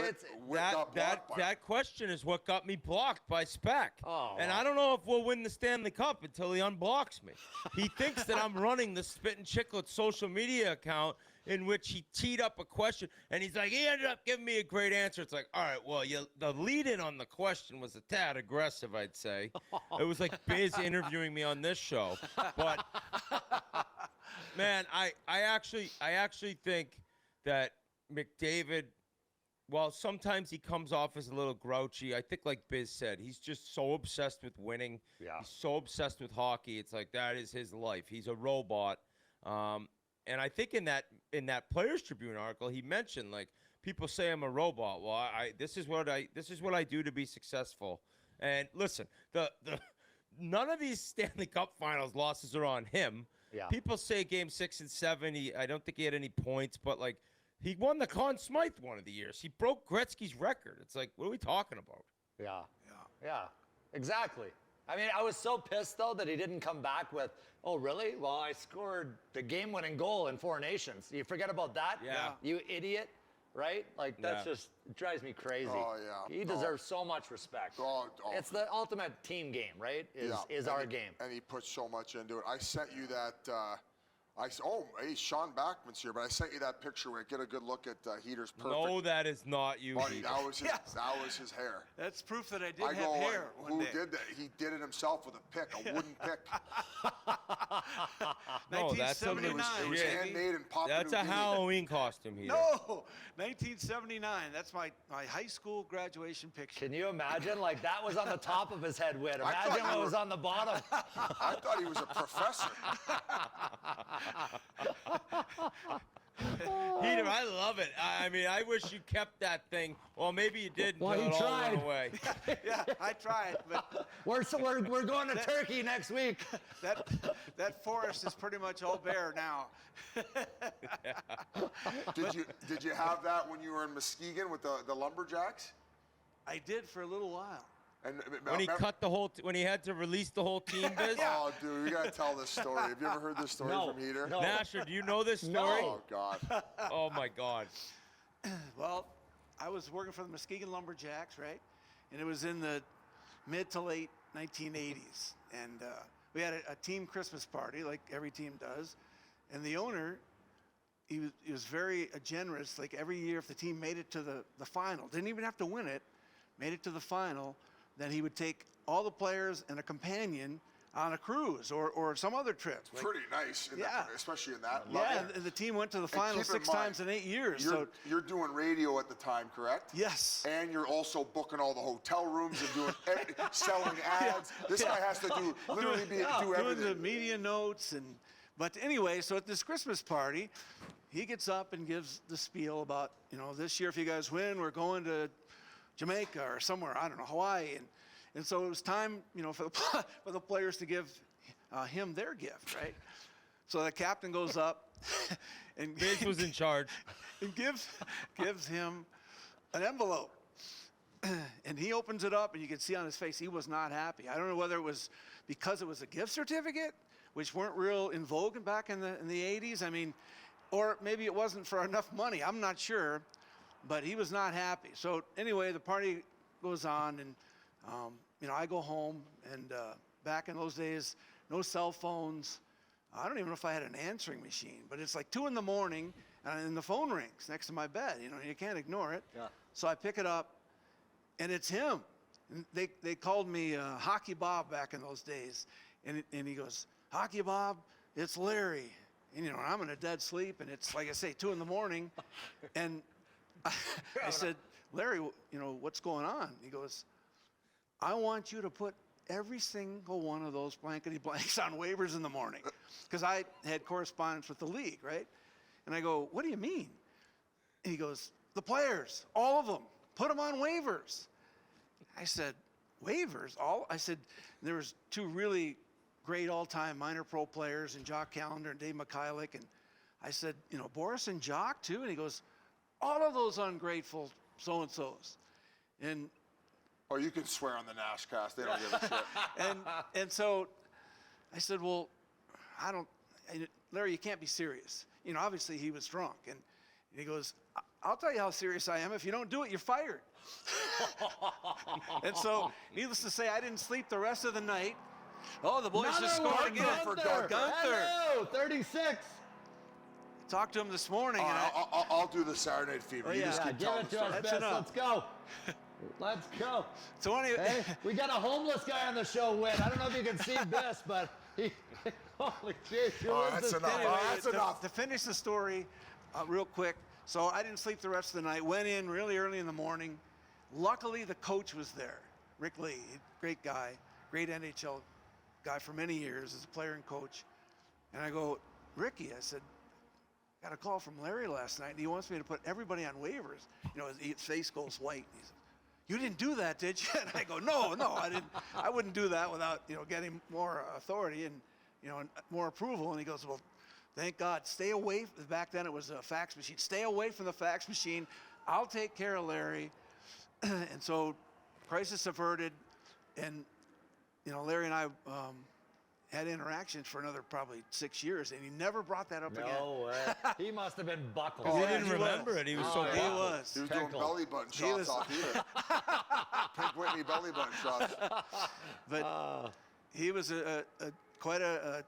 Speaker 7: That question is what got me blocked by Spec.
Speaker 2: Oh,
Speaker 7: and
Speaker 2: wow.
Speaker 7: I don't know if we'll win the Stanley Cup until he unblocks me. He thinks that I'm running the Spittin Chiclets social media account in which he teed up a question, and he's like, he ended up giving me a great answer. It's like, all right, well, the lead-in on the question was a tad aggressive, I'd say. It was like Biz interviewing me on this show. But, man, I actually think that McDavid, well, sometimes he comes off as a little grouchy. I think, like Biz said, he's just so obsessed with winning.
Speaker 2: Yeah.
Speaker 7: He's so obsessed with hockey. It's like that is his life. He's a robot. And I think in that Players Tribune article, he mentioned, like, people say I'm a robot. Well, this is what I do to be successful. And listen, none of these Stanley Cup Finals losses are on him.
Speaker 2: Yeah.
Speaker 7: People say Game 6 and 7. I don't think he had any points, but like, he won the Conn Smythe one of the years. He broke Gretzky's record. It's like, what are we talking about?
Speaker 2: Yeah, exactly. I mean, I was so pissed, though, that he didn't come back with, oh, really? Well, I scored the game-winning goal in 4 Nations. You forget about that?
Speaker 7: Yeah.
Speaker 2: You idiot, right? Like, that's just, it drives me crazy.
Speaker 3: Oh, yeah.
Speaker 2: He deserves so much respect. It's the ultimate team game, right? Is our game.
Speaker 3: And he put so much into it. I sent you that. Hey, Sean Backman's here, but I sent you that picture where I get a good look at Heater's perfect.
Speaker 7: No, that is not you.
Speaker 3: Buddy,
Speaker 7: Heater.
Speaker 3: that was his hair.
Speaker 8: That's proof that I did
Speaker 3: I
Speaker 8: have
Speaker 3: go,
Speaker 8: hair one
Speaker 3: who
Speaker 8: day.
Speaker 3: did that? He did it himself with a pick, a wooden pick.
Speaker 7: No, that's a
Speaker 8: 1979.
Speaker 3: It was
Speaker 7: Yeah.
Speaker 3: handmade in Papua
Speaker 7: That's
Speaker 3: New
Speaker 7: a
Speaker 3: Guinea.
Speaker 7: Halloween costume, Heater.
Speaker 8: No, 1979. That's my high school graduation picture.
Speaker 2: Can you imagine? Like, that was on the top of his head, Whit.
Speaker 3: I thought
Speaker 2: Imagine
Speaker 3: you
Speaker 2: what
Speaker 3: were-
Speaker 2: was on the bottom.
Speaker 3: I thought he was a professor.
Speaker 7: Heater, I love it. I mean, I wish you kept that thing. Well, maybe you did
Speaker 2: Well,
Speaker 7: until
Speaker 2: he
Speaker 7: it all
Speaker 2: tried.
Speaker 7: went away.
Speaker 8: Yeah, I tried, but
Speaker 2: We're going to Turkey next week.
Speaker 8: that forest is pretty much all bare now.
Speaker 3: Did you have that when you were in Muskegon with the Lumberjacks?
Speaker 8: I did for a little while.
Speaker 3: And
Speaker 7: When he cut the whole, when he had to release the whole team, Biz.
Speaker 3: Oh, dude, we gotta tell this story. Have you ever heard this story
Speaker 2: No,
Speaker 3: from Heater?
Speaker 2: no.
Speaker 7: Nasher, do you know this story?
Speaker 3: Oh God.
Speaker 7: Oh my God.
Speaker 8: Well, I was working for the Muskegon Lumberjacks, right? And it was in the mid to late 1980s. And we had a team Christmas party, like every team does. And the owner, he was very generous. Like every year, if the team made it to the final, didn't even have to win it, made it to the final, then he would take all the players and a companion on a cruise or some other trip. Like,
Speaker 3: Pretty nice, especially in that
Speaker 8: yeah,
Speaker 3: level.
Speaker 8: and the team went to the
Speaker 3: And
Speaker 8: final
Speaker 3: keep in
Speaker 8: 6
Speaker 3: mind,
Speaker 8: times in 8 years.
Speaker 3: You're doing radio at the time, correct?
Speaker 8: Yes.
Speaker 3: And you're also booking all the hotel rooms and doing selling ads. This guy has to do
Speaker 8: doing
Speaker 3: everything.
Speaker 8: the media notes but anyway, so at this Christmas party, he gets up and gives the spiel about, this year if you guys win, we're going to Jamaica or somewhere, I don't know, Hawaii, and so it was time, for the players to give him their gift, right? So the captain goes up and
Speaker 7: Biz was in charge.
Speaker 8: and gives him an envelope. And he opens it up, and you can see on his face he was not happy. I don't know whether it was because it was a gift certificate, which weren't real in vogue back in the 80s. I mean, or maybe it wasn't for enough money. I'm not sure, but he was not happy. So anyway, the party goes on, and I go home, and back in those days, no cell phones. I don't even know if I had an answering machine, but it's like 2 in the morning, and the phone rings next to my bed. You can't ignore it.
Speaker 2: Yeah.
Speaker 8: So I pick it up, and it's him. And they called me Hockey Bob back in those days. And he goes, Hockey Bob, it's Larry. And, you know, I'm in a dead sleep, and it's, like I say, 2 in the morning. And I said, Larry, you know, what's going on? He goes, I want you to put every single one of those blankety blanks on waivers in the morning. Because I had correspondence with the league, right? And I go, what do you mean? And he goes, the players, all of them, put them on waivers. I said, waivers? I said, there was 2 really great all-time minor pro players in Jock Callender and Dave Mikhailuk. And I said, you know, Boris and Jock too? And he goes, all of those ungrateful so-and-sos. And
Speaker 3: Oh, you can swear on the NASHCAST. They don't give a shit.
Speaker 8: and so I said, well, Larry, you can't be serious. You know, obviously he was drunk. And he goes, I'll tell you how serious I am. If you don't do it, you're fired. And so, needless to say, I didn't sleep the rest of the night. Oh, the boys just scored again.
Speaker 2: Gunther. Hello, 36.
Speaker 8: Talked to him this morning. and
Speaker 3: I'll do the Saturday Night Fever. You just keep
Speaker 2: Give
Speaker 3: telling
Speaker 2: it
Speaker 3: the
Speaker 2: to us,
Speaker 3: story.
Speaker 8: That's
Speaker 2: Bess.
Speaker 8: enough.
Speaker 2: Let's go. Let's go.
Speaker 8: So anyway,
Speaker 2: Hey, we got a homeless guy on the show, Whit. I don't know if you can see Bess, but he, holy shit.
Speaker 3: That's enough.
Speaker 8: anyway,
Speaker 3: That's enough.
Speaker 8: to finish the story real quick. So I didn't sleep the rest of the night. Went in really early in the morning. Luckily, the coach was there. Rick Lee, great guy, great NHL guy for many years as a player and coach. And I go, Ricky, I said, got a call from Larry last night, and he wants me to put everybody on waivers. You know, his face goes white. He said, you didn't do that, did you? And I go, no, I didn't. I wouldn't do that without, you know, getting more authority and, you know, more approval. And he goes, well, thank God. Stay away. Back then it was a fax machine. Stay away from the fax machine. I'll take care of Larry. And so, crisis averted, and, you know, Larry and I had interactions for another probably 6 years, and he never brought that up again.
Speaker 2: No way. He must have been buckled.
Speaker 7: He
Speaker 8: yeah,
Speaker 7: didn't
Speaker 8: he
Speaker 7: remember
Speaker 8: was.
Speaker 7: it. He was
Speaker 2: Oh,
Speaker 7: so
Speaker 2: yeah.
Speaker 8: He
Speaker 7: buckled.
Speaker 8: was.
Speaker 3: He was doing
Speaker 2: Pickle.
Speaker 3: belly button
Speaker 8: He
Speaker 3: shots
Speaker 8: was-
Speaker 3: off here. Pink Whitney belly button shots.
Speaker 8: But he was quite a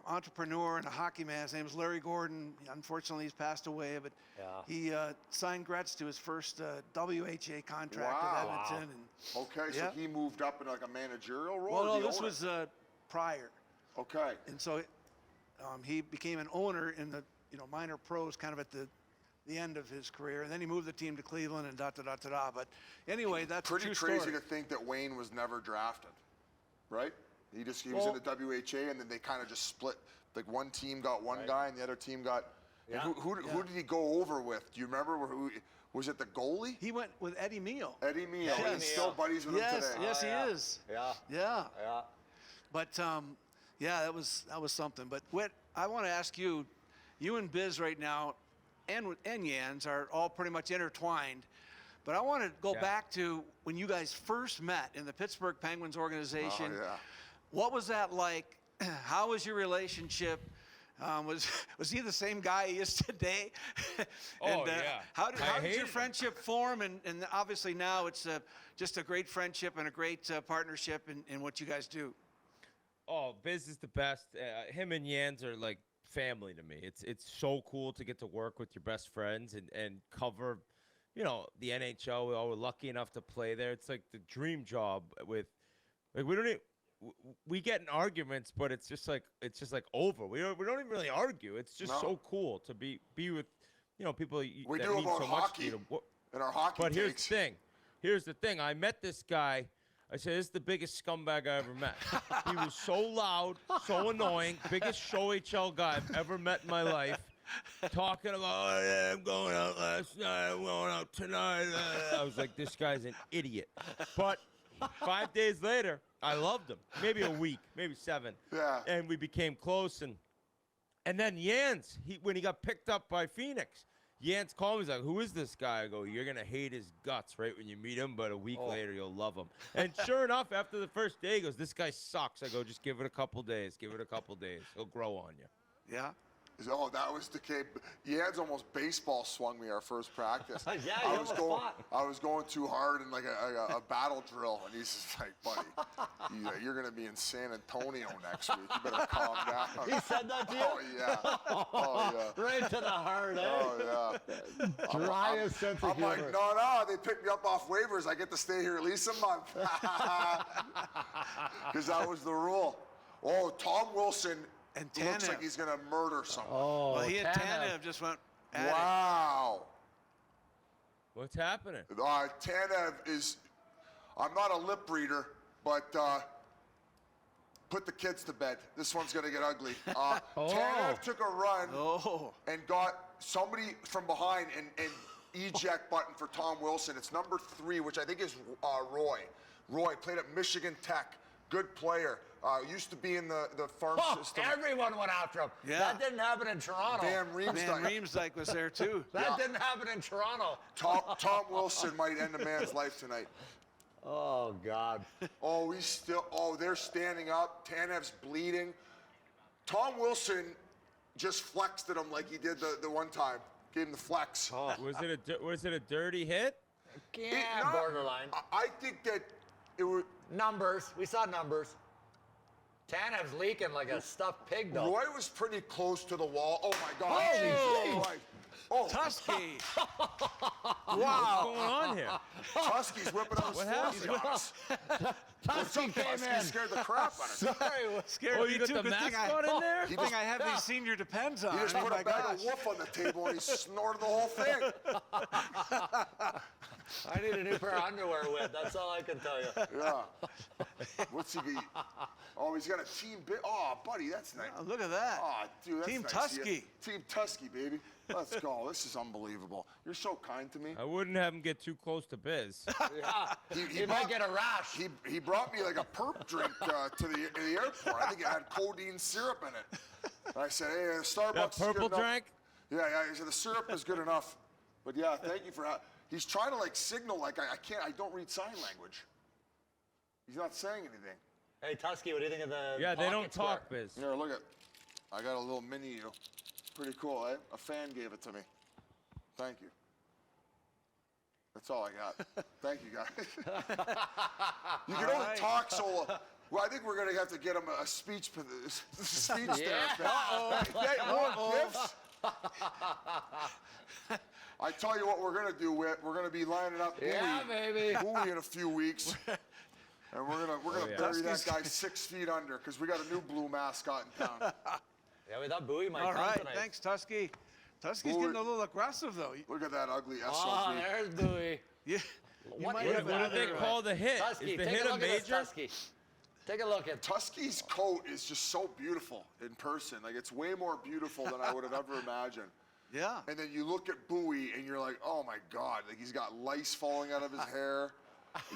Speaker 8: entrepreneur and a hockey man. His name was Larry Gordon. Unfortunately, he's passed away, but he signed Gretz to his first WHA contract
Speaker 3: Wow.
Speaker 8: with Edmonton. And,
Speaker 3: Okay, so
Speaker 8: Yeah.
Speaker 3: he moved up in like a managerial role?
Speaker 8: well,
Speaker 3: or
Speaker 8: no,
Speaker 3: the
Speaker 8: this
Speaker 3: owner?
Speaker 8: was prior.
Speaker 3: Okay.
Speaker 8: And so he became an owner in the minor pros kind of at the end of his career, and then he moved the team to Cleveland and da-da-da-da-da. But anyway, that's
Speaker 3: Pretty
Speaker 8: a true
Speaker 3: crazy
Speaker 8: story.
Speaker 3: to think that Wayne was never drafted, right? He was
Speaker 8: Well-
Speaker 3: in the WHA, and then they kind of just split. Like one team got one guy, and the other team got.
Speaker 2: Yeah.
Speaker 3: Who did he go over with? Do you remember? Who was it? The goalie?
Speaker 8: He went with Eddie Meal.
Speaker 3: Eddie Meal.
Speaker 8: Yes.
Speaker 3: He's still buddies with him
Speaker 8: Yes,
Speaker 3: today.
Speaker 8: yes,
Speaker 2: yeah.
Speaker 8: he is.
Speaker 2: Yeah.
Speaker 8: Yeah.
Speaker 2: Yeah.
Speaker 8: But yeah, that was something. But Whit, I want to ask you, you and Biz right now, and Jans are all pretty much intertwined. But I want to go back to when you guys first met in the Pittsburgh Penguins organization.
Speaker 3: Oh, yeah.
Speaker 8: What was that like? How was your relationship? Was he the same guy he is today?
Speaker 7: Oh, yeah.
Speaker 8: How
Speaker 7: I
Speaker 8: did
Speaker 7: hated
Speaker 8: your
Speaker 7: him.
Speaker 8: friendship form? And obviously now it's just a great friendship and a great partnership in what you guys do.
Speaker 7: Oh, Biz is the best. Him and Jans are like family to me. It's so cool to get to work with your best friends and cover, the NHL. We're lucky enough to play there. It's like the dream job with, like we get in arguments, but it's just like over. We don't even really argue. It's just
Speaker 3: No.
Speaker 7: so cool to be with, people
Speaker 3: We
Speaker 7: that
Speaker 3: do
Speaker 7: mean
Speaker 3: about
Speaker 7: so much to
Speaker 3: hockey
Speaker 7: you.
Speaker 3: in our hockey
Speaker 7: But here's
Speaker 3: takes.
Speaker 7: the thing. Here's the thing. I met this guy. I said, this is the biggest scumbag I ever met. He was so loud, so annoying, biggest show HL guy I've ever met in my life. Talking about, oh, yeah, I'm going out last night, I'm going out tonight. I was like, this guy's an idiot. But 5 days later, I loved him. Maybe a week, maybe 7.
Speaker 3: Yeah.
Speaker 7: And we became close. And then Jans, when he got picked up by Phoenix, Jans called me. He's like, who is this guy? I go, you're going to hate his guts right when you meet him, but a week later, you'll love him. And sure enough, after the first day, he goes, this guy sucks. I go, just give it a couple days. Give it a couple days. He'll grow on you.
Speaker 8: Yeah.
Speaker 3: Oh, that was the kid. Yad's almost baseball swung me our first practice.
Speaker 2: Yeah,
Speaker 3: I
Speaker 2: you
Speaker 3: was
Speaker 2: almost
Speaker 3: going.
Speaker 2: fought.
Speaker 3: I was going too hard in like a battle drill, and he's just like, "Buddy, you're gonna be in San Antonio next week. You better calm down."
Speaker 2: He said that to you?
Speaker 3: Oh yeah. Oh yeah.
Speaker 2: Right to the heart, eh?
Speaker 3: Oh yeah.
Speaker 2: Driest sense of
Speaker 3: I'm
Speaker 2: humor.
Speaker 3: like, no, they picked me up off waivers. I get to stay here at least a month. Because that was the rule. Oh, Tom Wilson
Speaker 8: And
Speaker 3: looks
Speaker 8: Tanev.
Speaker 3: like he's going to murder someone.
Speaker 2: Oh,
Speaker 8: Well, he had
Speaker 2: Tanev.
Speaker 8: Tanev just went at
Speaker 3: Wow.
Speaker 7: What's happening?
Speaker 3: Tanev is, I'm not a lip reader, but put the kids to bed. This one's going to get ugly. Tanev took a run and got somebody from behind and eject button for Tom Wilson. It's number 3, which I think is Roy. Roy played at Michigan Tech. Good player. Used to be in the farm system.
Speaker 2: Everyone went after him.
Speaker 8: Yeah.
Speaker 2: That didn't happen in Toronto.
Speaker 3: Van
Speaker 8: Van
Speaker 3: Riemsdyk.
Speaker 8: Riemsdyk was there too.
Speaker 2: That didn't happen in Toronto.
Speaker 3: Tom Wilson might end a man's life tonight.
Speaker 2: Oh, God.
Speaker 3: Oh, they're standing up. Tanev's bleeding. Tom Wilson just flexed at him like he did the one time. Gave him the flex.
Speaker 7: Was it a dirty hit?
Speaker 2: Yeah, borderline.
Speaker 3: I think that it was.
Speaker 2: Numbers. We saw numbers. Tanev's leaking like a stuffed pig, though.
Speaker 3: Roy was pretty close to the wall. Oh my God!
Speaker 2: Holy
Speaker 3: Roy. Oh,
Speaker 8: Tusky.
Speaker 7: What's going on here?
Speaker 3: Tusky's whipping out his
Speaker 7: What happened?
Speaker 3: force.
Speaker 2: Tusky came
Speaker 3: Tusky
Speaker 2: in.
Speaker 3: scared the crap out of him.
Speaker 2: Sorry.
Speaker 8: Scared
Speaker 7: Oh,
Speaker 8: me
Speaker 7: you got
Speaker 8: too.
Speaker 7: the
Speaker 8: Good thing
Speaker 7: mascot in there?
Speaker 8: Good thing I have these senior depends on.
Speaker 3: He just
Speaker 8: I
Speaker 3: put
Speaker 8: mean,
Speaker 3: a
Speaker 8: my
Speaker 3: bag
Speaker 8: gosh.
Speaker 3: of wolf on the table and he snorted the whole thing.
Speaker 2: I need a new pair of underwear with. That's all I can tell you.
Speaker 3: Yeah. What's he got? Oh, he's got a team bit. Oh, buddy, that's nice.
Speaker 8: Oh, look at that.
Speaker 3: Oh, dude, that's
Speaker 8: Team
Speaker 3: nice.
Speaker 8: Tusky.
Speaker 3: Team Tusky, baby. Let's go. This is unbelievable. You're so kind to me.
Speaker 7: I wouldn't have him get too close to Biz.
Speaker 2: Yeah.
Speaker 3: He
Speaker 2: He might
Speaker 3: brought-
Speaker 2: get a rash.
Speaker 3: He brought me like a perp drink to the airport. I think it had codeine syrup in it. And I said, hey, Starbucks
Speaker 7: That
Speaker 3: is good
Speaker 7: purple
Speaker 3: enough.
Speaker 7: drink?
Speaker 3: Yeah. He said the syrup is good enough. But yeah, thank you for. He's trying to like signal like I can't. I don't read sign language. He's not saying anything.
Speaker 2: Hey, Tusky, what do you think of the
Speaker 7: Yeah, they don't
Speaker 2: pocket square?
Speaker 7: talk, Biz.
Speaker 3: Here, look at. I got a little mini you. Pretty cool, eh? A fan gave it to me. Thank you. That's all I got. Thank you, guys. You can only talk so. Well, I think we're gonna have to get him a speech therapist. Hey, more gifts. I tell you what, we're gonna do, Whit. We're gonna be lining up
Speaker 2: Yeah, baby.
Speaker 3: Bowie in a few weeks, and we're gonna
Speaker 7: yeah.
Speaker 3: bury that guy 6 feet under because we got a new blue mascot in town.
Speaker 2: Yeah, we thought Bowie might
Speaker 8: All
Speaker 2: come
Speaker 8: right,
Speaker 2: tonight.
Speaker 8: thanks, Tusky. Tusky's
Speaker 3: Boy.
Speaker 8: getting a little aggressive though.
Speaker 3: Look at that ugly SOB.
Speaker 2: Oh, there's Bowie.
Speaker 8: You
Speaker 2: What
Speaker 8: might
Speaker 2: is
Speaker 8: have
Speaker 7: What
Speaker 2: that?
Speaker 7: do they call the hit?
Speaker 2: Tusky,
Speaker 7: Is the
Speaker 2: take
Speaker 7: hit
Speaker 2: a
Speaker 7: a
Speaker 2: look at this,
Speaker 7: major?
Speaker 2: Tusky. Take a look at
Speaker 3: Tusky's coat is just so beautiful in person. Like, it's way more beautiful than I would have ever imagined.
Speaker 8: Yeah.
Speaker 3: And then you look at Bowie and you're like, oh my God, like he's got lice falling out of his hair.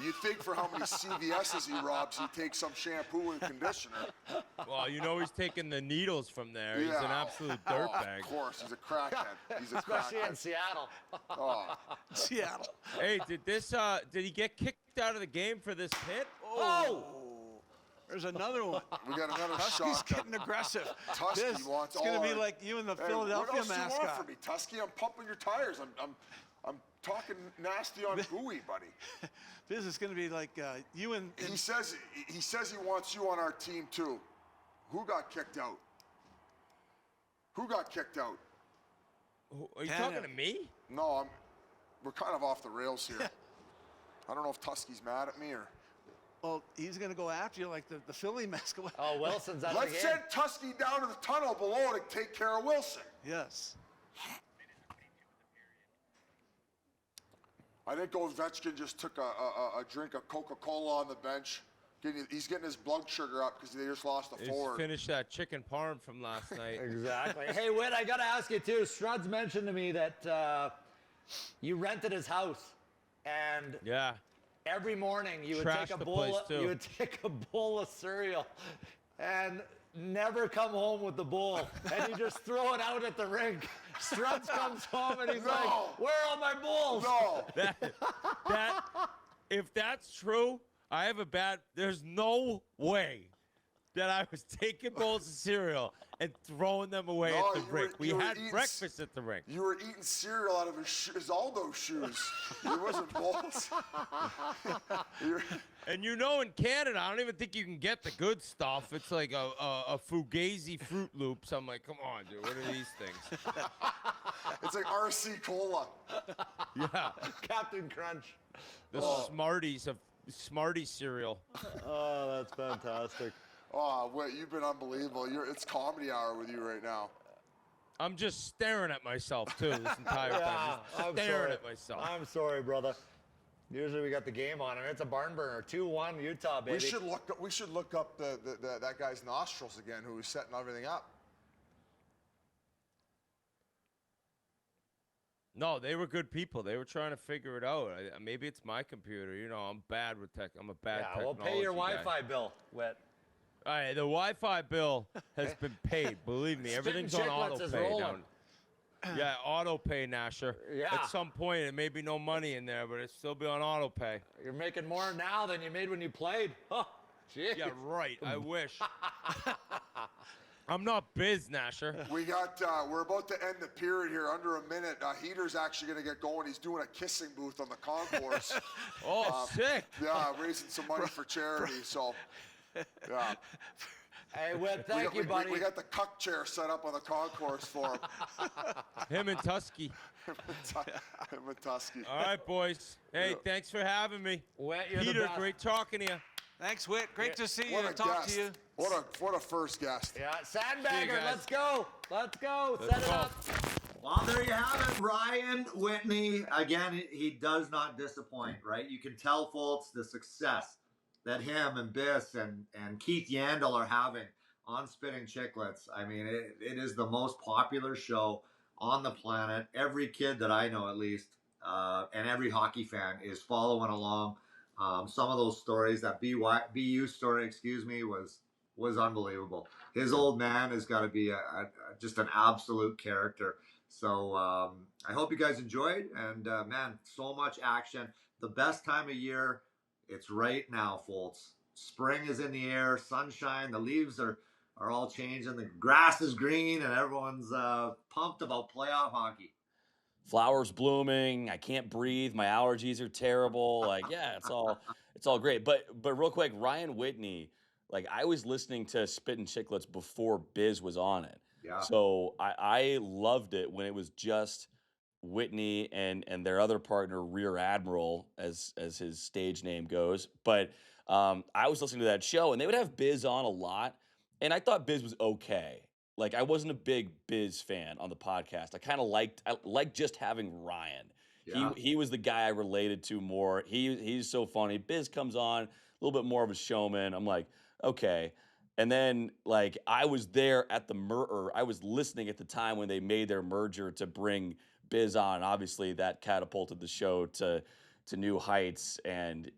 Speaker 3: You think for how many CVS's he robs, he takes some shampoo and conditioner.
Speaker 7: Well, you know he's taking the needles from there. He's an absolute
Speaker 3: Oh,
Speaker 7: dirtbag.
Speaker 3: of course, he's a crackhead. He's a
Speaker 2: especially in
Speaker 3: crackhead.
Speaker 2: Seattle.
Speaker 3: Oh,
Speaker 8: Seattle.
Speaker 7: Hey, did he get kicked out of the game for this hit?
Speaker 8: Oh. There's another one.
Speaker 3: we got another
Speaker 8: Tusky's
Speaker 3: shot.
Speaker 8: getting aggressive.
Speaker 3: Tusky
Speaker 8: This,
Speaker 3: wants
Speaker 8: it's gonna
Speaker 3: all
Speaker 8: be
Speaker 3: our-
Speaker 8: like you and the
Speaker 3: Hey,
Speaker 8: Philadelphia
Speaker 3: what else do you want
Speaker 8: mascot.
Speaker 3: from me, Tusky? I'm pumping your tires. I'm talking nasty on Bowie, buddy.
Speaker 8: This is gonna be like you and
Speaker 3: He says he wants you on our team too. Who got kicked out? Who got kicked out?
Speaker 7: Are you
Speaker 8: Tanev.
Speaker 7: talking to me?
Speaker 3: No, we're kind of off the rails here. I don't know if Tusky's mad at me or.
Speaker 8: well, he's gonna go after you like the Philly mascot.
Speaker 2: Oh, Wilson's at the
Speaker 3: Let's
Speaker 2: game.
Speaker 3: send Tusky down to the tunnel below to take care of Wilson.
Speaker 8: Yes.
Speaker 3: I think Ovechkin just took a drink of Coca-Cola on the bench. He's getting his blood sugar up because they just lost a
Speaker 7: He's
Speaker 3: forward.
Speaker 7: finished that chicken parm from last night.
Speaker 2: Exactly. Hey, Whit, I got to ask you, too. Struds mentioned to me that you rented his house, and
Speaker 7: Yeah.
Speaker 2: every morning you would
Speaker 7: Trashed
Speaker 2: take a
Speaker 7: the
Speaker 2: bowl.
Speaker 7: place, too.
Speaker 2: You would take a bowl of cereal, and never come home with the bowl, and you just throw it out at the rink. Struds comes home and he's like, "Where are all my bowls?"
Speaker 3: No.
Speaker 7: If that's true, I have a bad. There's no way that I was taking bowls of cereal and throwing them away
Speaker 3: No,
Speaker 7: at the rink. We had
Speaker 3: eating
Speaker 7: breakfast at the rink.
Speaker 3: You were eating cereal out of his Aldo shoes. It wasn't balls.
Speaker 7: And you know, in Canada, I don't even think you can get the good stuff. It's like a Fugazi Fruit Loops. I'm like, come on, dude, what are these things?
Speaker 3: It's like RC Cola.
Speaker 7: Yeah,
Speaker 2: Captain Crunch.
Speaker 7: the Smarties cereal.
Speaker 2: Oh, that's fantastic.
Speaker 3: Oh, Whit, you've been unbelievable. It's comedy hour with you right now.
Speaker 7: I'm just staring at myself too this entire time. Just
Speaker 2: I'm
Speaker 7: staring
Speaker 2: sorry.
Speaker 7: at myself.
Speaker 2: I'm sorry, brother. Usually we got the game on, and it's a barn burner. 2-1 Utah, baby.
Speaker 3: We should look up that guy's nostrils again, who was setting everything up.
Speaker 7: No, they were good people. They were trying to figure it out. Maybe it's my computer. You know, I'm bad with tech. I'm a bad
Speaker 2: Yeah, well,
Speaker 7: technology
Speaker 2: pay your
Speaker 7: guy.
Speaker 2: Wi-Fi bill, Whit.
Speaker 7: All right, the Wi-Fi bill has been paid. Believe me, everything's on
Speaker 2: Chiclets
Speaker 7: auto
Speaker 2: is
Speaker 7: pay
Speaker 2: rolling.
Speaker 7: down. Yeah, auto pay, Nasher.
Speaker 2: Yeah.
Speaker 7: At some point, it may be no money in there, but it'll still be on auto pay.
Speaker 2: You're making more now than you made when you played. Oh, jeez.
Speaker 7: Yeah, right. I wish. I'm not biz, Nasher.
Speaker 3: We're about to end the period here, under a minute. Heater's actually going to get going. He's doing a kissing booth on the concourse.
Speaker 7: Oh, sick.
Speaker 3: Yeah, raising some money for charity. So, yeah.
Speaker 2: Hey, Whit, thank you, buddy.
Speaker 3: We got the cuck chair set up on the concourse for him.
Speaker 7: Him and Tusky.
Speaker 3: Him and Tusky.
Speaker 7: All right, boys. Hey, thanks for having me.
Speaker 2: Whit, you're
Speaker 7: Peter,
Speaker 2: the best.
Speaker 7: great talking to you.
Speaker 8: Thanks, Whit. Great to see you
Speaker 3: What a
Speaker 8: and talk
Speaker 3: guest.
Speaker 8: to you.
Speaker 3: What a first guest.
Speaker 2: Yeah,
Speaker 7: See you
Speaker 2: Sandbagger,
Speaker 7: guys.
Speaker 2: let's go. Let's go.
Speaker 7: Let's
Speaker 2: Set it
Speaker 7: go.
Speaker 2: up.
Speaker 5: Well, there you have it. Ryan Whitney. Again, he does not disappoint, right? You can tell, folks, the success that him and Biss and Keith Yandel are having on Spittin Chiclets. I mean, it is the most popular show on the planet. Every kid that I know, at least, and every hockey fan is following along. Some of those stories, that BU story, was unbelievable. His old man has got to be just an absolute character. So I hope you guys enjoyed. And man, so much action. The best time of year, it's right now, folks. Spring is in the air, sunshine, the leaves are all changing, the grass is green, and everyone's pumped about playoff hockey.
Speaker 6: Flowers blooming. I can't breathe. My allergies are terrible. Like, yeah, it's all great. But real quick, Ryan Whitney, like, I was listening to Spittin Chiclets before Biz was on it.
Speaker 5: Yeah.
Speaker 6: So I loved it when it was just Whitney and their other partner, Rear Admiral, as his stage name goes. But I was listening to that show, and they would have Biz on a lot, and I thought Biz was okay. Like, I wasn't a big Biz fan on the podcast. I kind of liked just having Ryan.
Speaker 5: Yeah.
Speaker 6: He was the guy I related to more. He's so funny. Biz comes on, a little bit more of a showman. I'm like, okay. And then, like, I was there at I was listening at the time when they made their merger to bring Biz on. Obviously, that catapulted the show to new heights. And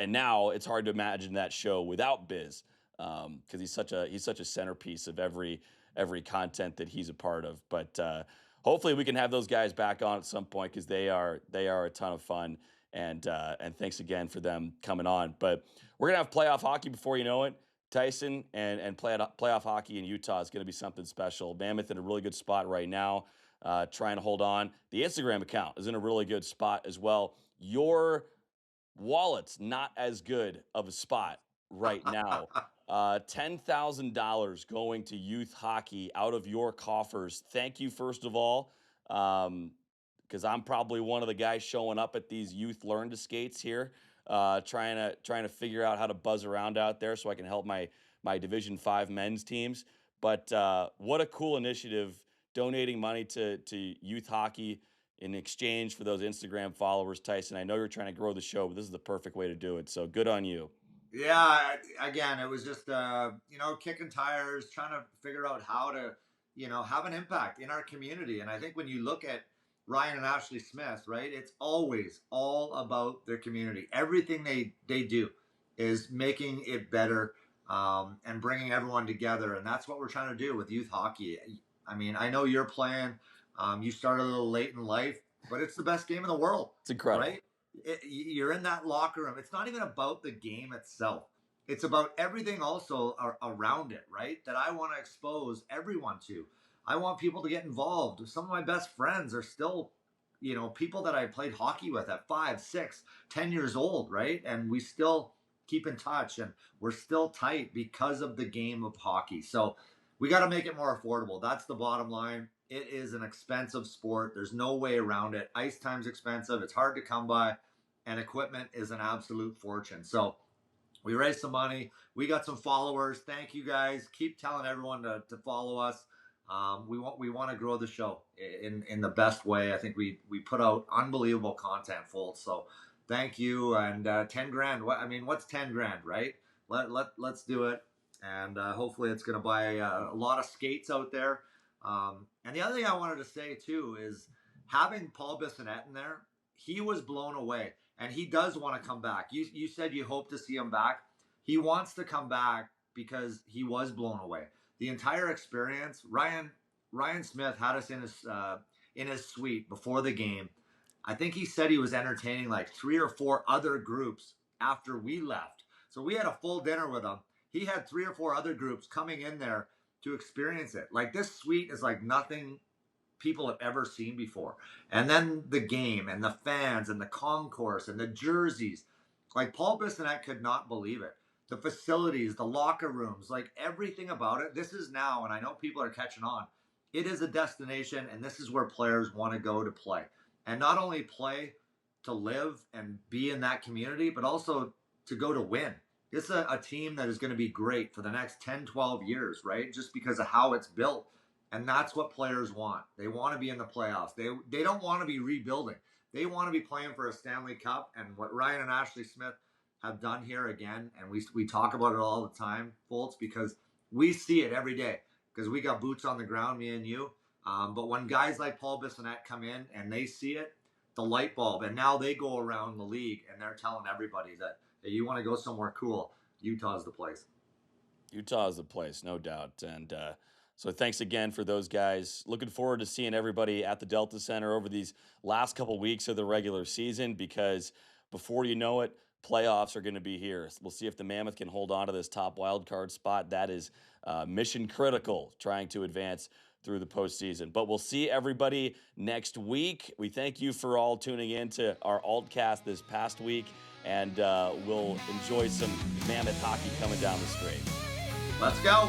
Speaker 6: now it's hard to imagine that show without Biz, because he's such a centerpiece of every content that he's a part of. But hopefully we can have those guys back on at some point, because they are a ton of fun. And thanks again for them coming on. But we're gonna have playoff hockey before you know it. Tyson and playoff hockey in Utah is going to be something special. Mammoth in a really good spot right now, trying to hold on. The Instagram account is in a really good spot as well. Your wallet's not as good of a spot right now. $10,000 going to youth hockey out of your coffers. Thank you, first of all, because I'm probably one of the guys showing up at these youth learn to skates here, trying to figure out how to buzz around out there so I can help my Division 5 men's teams. But what a cool initiative, donating money to youth hockey in exchange for those Instagram followers. Tyson, I know you're trying to grow the show, but this is the perfect way to do it. So good on you.
Speaker 5: Yeah, again, it was just, kicking tires, trying to figure out how to, have an impact in our community. And I think when you look at Ryan and Ashley Smith, right, it's always all about their community. Everything they do is making it better and bringing everyone together. And that's what we're trying to do with youth hockey. I mean, I know you're playing. You started a little late in life, but it's the best game in the world.
Speaker 6: It's incredible.
Speaker 5: Right? You're in that locker room. It's not even about the game itself. It's about everything also around it, right? That I want to expose everyone to. I want people to get involved. Some of my best friends are still, people that I played hockey with at 5, 6, 10 years old, right? And we still keep in touch, and we're still tight because of the game of hockey. So we got to make it more affordable. That's the bottom line. It is an expensive sport. There's no way around it. Ice time's expensive. It's hard to come by, and equipment is an absolute fortune. So we raised some money. We got some followers. Thank you guys. Keep telling everyone to follow us. We want to grow the show in the best way. I think we put out unbelievable content, Fultz. So thank you. And 10 grand. What's 10 grand, right? Let's do it. And hopefully it's going to buy a lot of skates out there. And the other thing I wanted to say too is having Paul Bissonnette in there. He was blown away. And he does want to come back. You said you hope to see him back. He wants to come back because he was blown away. The entire experience, Ryan Smith had us in his suite before the game. I think he said he was entertaining like 3 or 4 other groups after we left. So we had a full dinner with him. He had 3 or 4 other groups coming in there to experience it. Like, this suite is like nothing people have ever seen before. And then the game and the fans and the concourse and the jerseys. Like, Paul Bissonnette could not believe it. The facilities, the locker rooms, like everything about it. This is now, and I know people are catching on, it is a destination, and this is where players want to go to play. And not only play to live and be in that community, but also to go to win. It's a team that is going to be great for the next 10, 12 years, right? Just because of how it's built. And that's what players want. They want to be in the playoffs. They don't want to be rebuilding. They want to be playing for a Stanley Cup. And what Ryan and Ashley Smith have done here again, and we talk about it all the time, Fultz, because we see it every day, because we got boots on the ground, me and you. But when guys like Paul Bissonnette come in and they see it, the light bulb, and now they go around the league and they're telling everybody that, hey, you want to go somewhere cool, Utah's the place.
Speaker 6: Utah's the place, no doubt. And so thanks again for those guys. Looking forward to seeing everybody at the Delta Center over these last couple weeks of the regular season, because before you know it, playoffs are going to be here. We'll see if the Mammoth can hold on to this top wildcard spot. That is mission critical, trying to advance through the postseason. But we'll see everybody next week. We thank you for all tuning in to our Altcast this past week, and we'll enjoy some Mammoth hockey coming down the straight.
Speaker 5: Let's go.